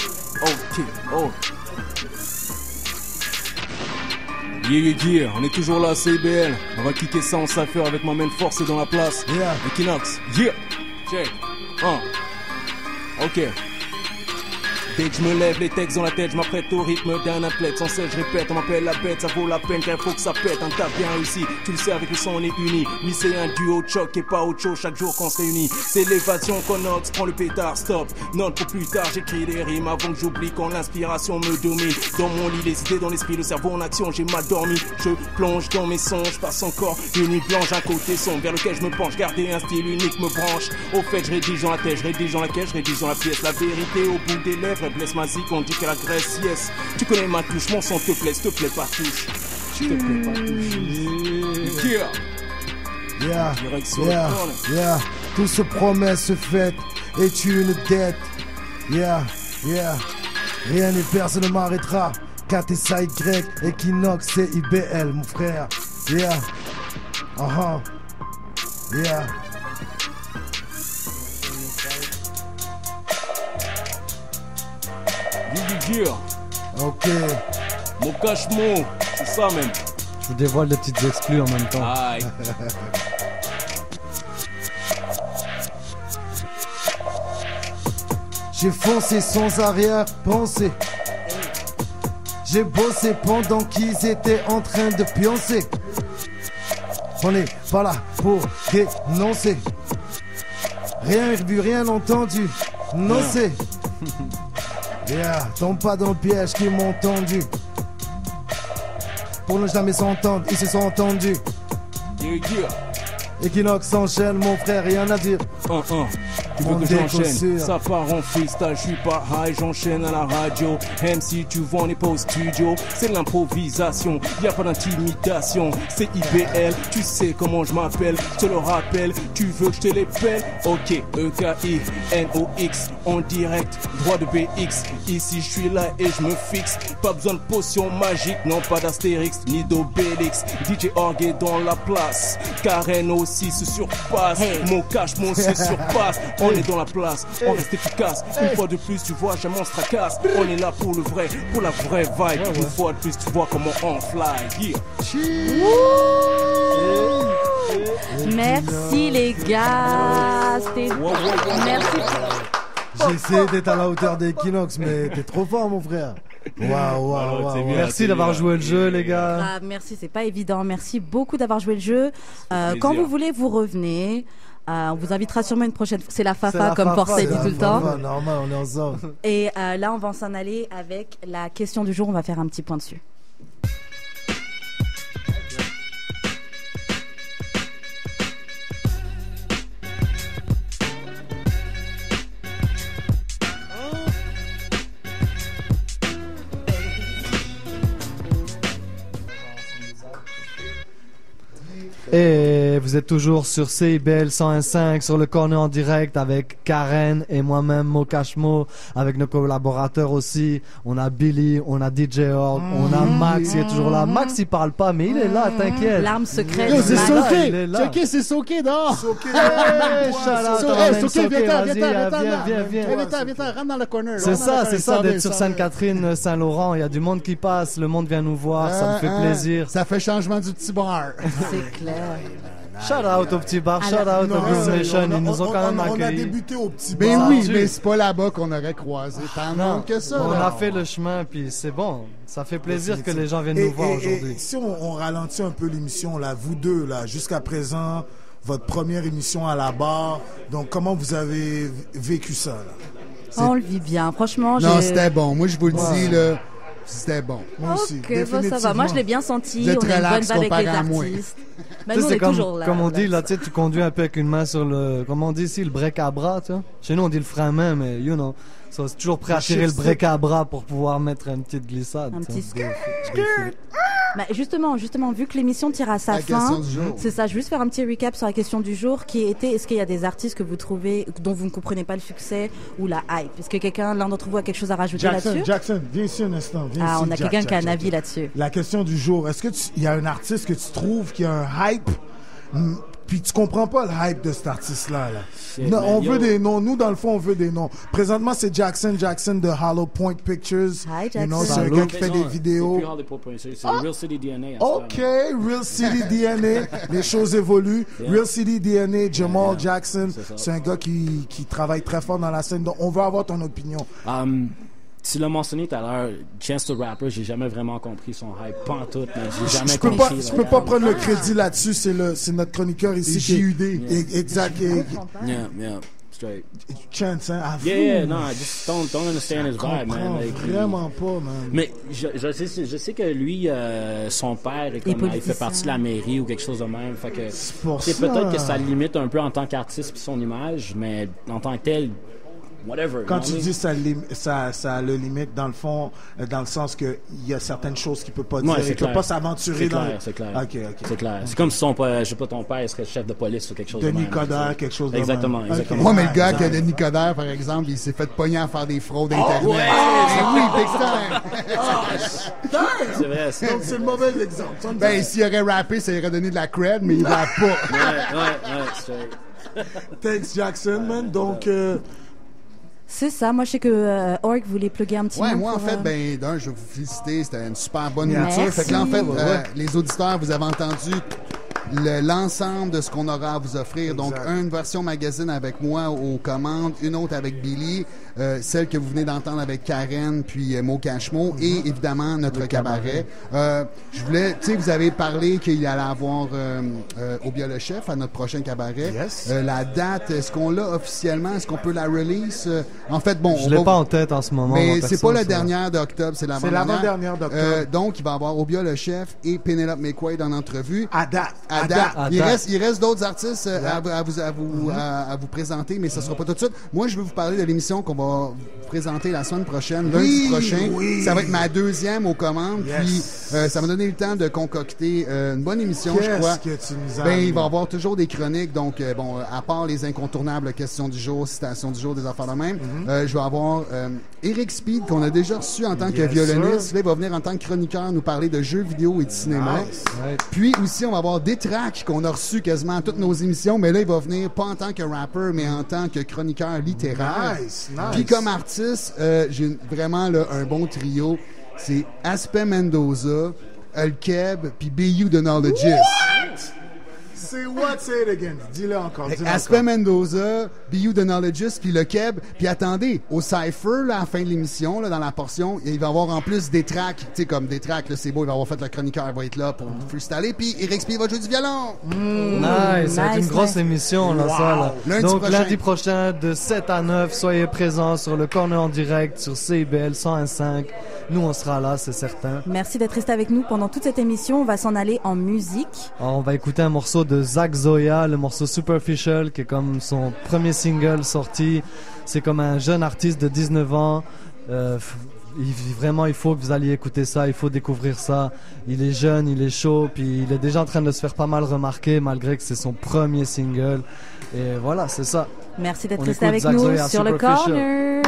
Yeah, on est toujours là à CIBL. On va kicker ça en cypher avec ma main forcée dans la place. Yeah. Equinox. Yeah. Check. Ok. Dès que je me lève, les textes dans la tête, je m'apprête au rythme d'un athlète. Sans cesse, je répète, on m'appelle la bête, ça vaut la peine car il faut que ça pète. Un taf bien réussi, tu le sais, avec le son on est unis. Oui, c'est un duo de choc et pas autre chose chaque jour qu'on se réunit. C'est l'évasion Connox, prends le pétard, stop. Note pour plus tard, j'écris des rimes avant que j'oublie quand l'inspiration me domine. Dans mon lit, les idées dans l'esprit, le cerveau en action, j'ai mal dormi. Je plonge dans mes sons, je passe encore une nuit blanche, un côté sombre vers lequel je me penche. Garder un style unique me branche. Au fait, je rédige dans la tête, je rédige dans la caisse, je rédige dans la pièce. La vérité au bout des lèvres, elle blesse ma zik, on dit qu'elle agresse, yes. Tu connais ma touche, mon son te plaît pas touche. Yeah. Tout se promet, se fait, est une dette. Yeah. Rien ni personne ne m'arrêtera. KTSY, Equinox, CIBL, mon frère. Yeah. Yeah. Ok. Mokashmo, c'est ça même. Je vous dévoile des petites exclus en même temps. Aïe. J'ai foncé sans arrière-pensée. J'ai bossé pendant qu'ils étaient en train de pioncer. On n'est pas là pour dénoncer. Rien vu, rien entendu. Nocé. Yeah, tombe pas dans le piège qu'ils m'ont tendu. Pour ne jamais s'entendre, ils se sont entendus. Equinox s'enchaîne, mon frère, rien à dire. Tu veux que j'enchaîne? Ça part en freestyle, je suis pas high, j'enchaîne à la radio. MC, tu vois, on n'est pas au studio. C'est de l'improvisation, y a pas d'intimidation. C'est IBL, tu sais comment je m'appelle. Je te le rappelle, tu veux que je te les pèle? Ok, EKI-NOX, en direct, droit de BX. Ici je suis là et je me fixe. Pas besoin de potion magique, non pas d'Astérix ni d'Obélix. DJ Org est dans la place, Karen aussi se surpasse. Mon cash, mon se surpasse. On est dans la place, on reste efficace. Une fois de plus, tu vois, jamais on se tracasse. On est là pour le vrai, pour la vraie vibe. Une fois de plus, tu vois comment on fly. Merci les gars. Merci. J'ai essayé d'être à la hauteur d'Equinox, mais t'es trop fort, mon frère. Waouh. Merci d'avoir joué le jeu, les gars. Ah, merci, c'est pas évident. Merci beaucoup d'avoir joué le jeu. Quand vous voulez, vous revenez. On vous invitera sûrement une prochaine fois. C'est la Fafa, comme Forcé dit tout le temps. Normal, on est ensemble. Et là, on va s'en aller avec la question du jour. On va faire un petit point dessus. Et vous êtes toujours sur CIBL 101.5 sur le corner en direct avec Karen et moi-même Mokashmo, avec nos collaborateurs aussi. On a Billy, on a DJ Org, on a Max qui est toujours là. Max il parle pas mais il est là, t'inquiète. L'arme secrète. Yo, c'est Soké. Soké, c'est Soké dehors. Soké, viens, rentre dans le corner. C'est ça d'être sur Sainte-Catherine, Saint-Laurent. Il y a du monde qui passe, le monde vient nous voir, ça me fait plaisir. Ça fait changement du petit bar. C'est clair. Shout out au petit bar, shout out au Groove Nation, ils nous ont quand même accueillis. On a débuté au petit bar. Mais oui, mais c'est pas là-bas qu'on aurait croisé tant de monde que ça. On a fait le chemin, puis c'est bon. Ça fait plaisir que les gens viennent nous voir aujourd'hui. Si on ralentit un peu l'émission, là, vous deux, là, jusqu'à présent, votre première émission à la barre, donc comment vous avez vécu ça, là? On le vit bien, franchement. Non, c'était bon. Moi, je vous le dis, là. C'était bon. Moi aussi. Ok, ça va. Moi, je l'ai bien senti. Vous êtes on a une bonne relax vibe avec les comparé à moi. artistes. Mais nous, on est toujours là. Comme on dit, là, tu sais, tu conduis un peu avec une main sur le... Comment on dit ici, le break à bras, tu vois. Chez nous, on dit le frein à main, mais, you know, ça, c'est toujours prêt à tirer le break à bras pour pouvoir mettre une petite glissade. Un petit skirt. Bah, justement, vu que l'émission tire à sa fin, c'est ça. Je vais juste faire un petit recap sur la question du jour qui était: est-ce qu'il y a des artistes que vous trouvez dont vous ne comprenez pas le succès ou la hype? Est-ce que l'un d'entre vous a quelque chose à rajouter là-dessus? Jackson, viens ici un instant. On a quelqu'un qui a un avis là-dessus. La question du jour: est-ce que il y a un artiste que tu trouves qui a un hype? Puis tu comprends pas le hype de cet artiste-là. Non, on veut des noms. Nous, dans le fond, on veut des noms. Présentement, c'est Jackson de Hollow Point Pictures. Hi, Jackson. You know, c'est un gars qui fait des vidéos. C'est Real City DNA. OK, Real City DNA. Les choses évoluent. Real City DNA, Jamal Jackson. C'est un gars qui travaille très fort dans la scène. Donc, on veut avoir ton opinion. Tu l'as mentionné tout à l'heure, Chance the Rapper, j'ai jamais vraiment compris son hype, pantoute, mais j'ai jamais compris. Je peux pas prendre le crédit là-dessus, c'est notre chroniqueur ici. JUD. Exact. Yeah, straight. Chance, hein? No, I just don't understand his vibe, man. Vraiment pas, man. Mais je sais que lui, son père, il fait partie de la mairie ou quelque chose de même. Fait que c'est peut-être que ça limite un peu en tant qu'artiste puis son image, mais en tant que tel, whatever. Quand tu dis ça le limite, dans le fond, dans le sens qu'il y a certaines choses qu'il peut pas dire, il peut pas s'aventurer dans... C'est clair. OK. C'est clair. C'est comme si ton père serait chef de police ou quelque chose de même. Denis Coderre, quelque chose de même. Exactement. Moi, mais le gars qui a Denis Coderre, par exemple, il s'est fait pogner à faire des fraudes Internet. Ouais! Oui, big time! C'est vrai. Donc, c'est le mauvais exemple. Ben, s'il aurait rappé, ça aurait donné de la cred, mais il rappe pas. Ouais, straight. Thanks, Jackson, man. Donc... C'est ça. Moi, je sais que Org voulait plugger un petit mot. Ouais, moi, en fait, je vais vous féliciter. C'était une super bonne ouverture. Fait que là, en fait, les auditeurs, vous avez entendu l'ensemble de ce qu'on aura à vous offrir. Donc, une version magazine avec moi aux commandes, une autre avec Billy, celle que vous venez d'entendre avec Karen, puis Mokashmo, et évidemment notre cabaret. Je voulais, tu sais, vous avez parlé qu'il allait avoir Obia le chef à notre prochain cabaret. Yes. La date, est-ce qu'on l'a officiellement? Est-ce qu'on peut la release? En fait, bon, je l'ai pas en tête en ce moment. Mais c'est pas la dernière d'octobre, c'est l'avant-dernière. C'est l'avant-dernière d'octobre. Donc, il va y avoir Obia le chef et Penelope McQuaid en entrevue. À date. À date. Il reste d'autres artistes à vous présenter, mais ça sera pas tout de suite. Moi, je vais vous parler de l'émission qu'on va vous présenter la semaine prochaine, lundi prochain. Ça va être ma deuxième aux commandes. Puis ça m'a donné le temps de concocter une bonne émission, je crois. Il va y avoir toujours des chroniques. Donc, à part les incontournables questions du jour, citations du jour, des affaires de même, je vais avoir Eric Speed, qu'on a déjà reçu en tant que violoniste. Là, il va venir en tant que chroniqueur nous parler de jeux vidéo et de cinéma. Puis aussi, on va avoir Détrac, qu'on a reçu quasiment à toutes nos émissions, mais là, il va venir pas en tant que rappeur, mais en tant que chroniqueur littéraire. Puis comme artiste, j'ai vraiment là, un bon trio. C'est Aspe Mendoza, El Keb, puis BU de Knowledge. Say what? Say it again. Dis-le encore. Aspe Mendoza, BU de Knowledge, puis le Keb. Puis attendez, au Cypher, là, à la fin de l'émission, là, dans la portion, il va y avoir en plus des tracks. Tu sais, comme des tracks, là, c'est beau, il va avoir fait le chroniqueur, il va être là pour freestyler. Puis Eric Speed va jouer du violon. Nice, ça va être une grosse émission, là, ça, là. Donc, lundi prochain, de 7 à 9, soyez présents sur le Corner en direct, sur CIBL 101.5. Nous, on sera là, c'est certain. Merci d'être resté avec nous pendant toute cette émission. On va s'en aller en musique. Alors, on va écouter un morceau de Zach Zoya, le morceau Superficial, qui est comme son premier single sorti. C'est comme un jeune artiste de 19 ans. Vraiment, il faut que vous alliez écouter ça, il faut découvrir ça. Il est jeune, il est chaud, puis il est déjà en train de se faire pas mal remarquer, malgré que c'est son premier single. Et voilà, c'est ça. Merci d'être resté avec nous Zoya, sur le Corner.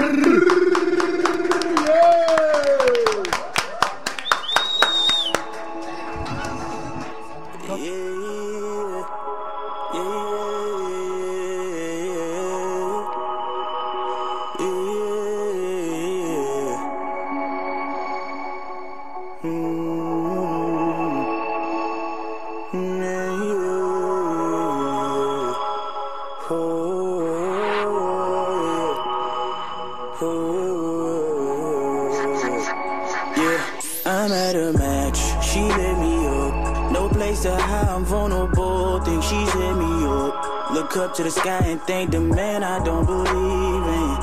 Up to the sky and thank the man I don't believe in.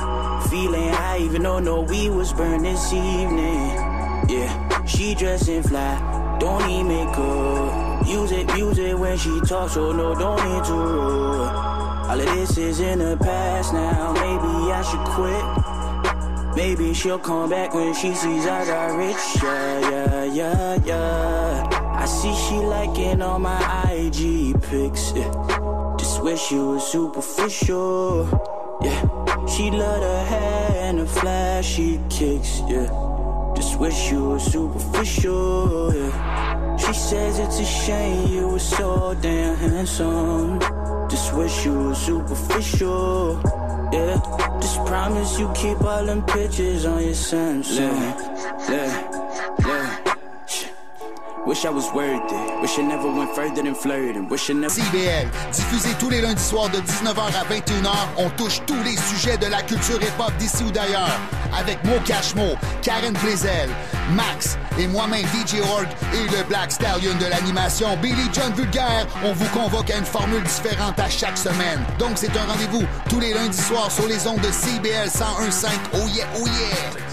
Feeling high even though no weed was burned this evening. Yeah, she dressing fly, don't need makeup. Use it when she talks, so no, don't interrupt. All of this is in the past now, maybe I should quit. Maybe she'll come back when she sees I got rich. Yeah. I see she liking all my IG pics. Just wish you was superficial. Yeah, she love her hair and the flashy kicks. Yeah, just wish you was superficial. Yeah, she says it's a shame you were so damn handsome. Just wish you was superficial. Yeah, just promise you keep all them pictures on your Samsung. Yeah. Wish I was worth it. Wish I never went further than flirting. Wish I never... CIBL, diffusé tous les lundis soirs de 19h à 21h, on touche tous les sujets de la culture hip-hop d'ici ou d'ailleurs. Avec Mo Cashmo, Karen Blazel, Max et moi-même DJ Org et le Black Stallion de l'animation Billy John Vulgaire, on vous convoque à une formule différente à chaque semaine. Donc c'est un rendez-vous tous les lundis soirs sur les ondes de CIBL 101.5. Oh yeah, oh yeah!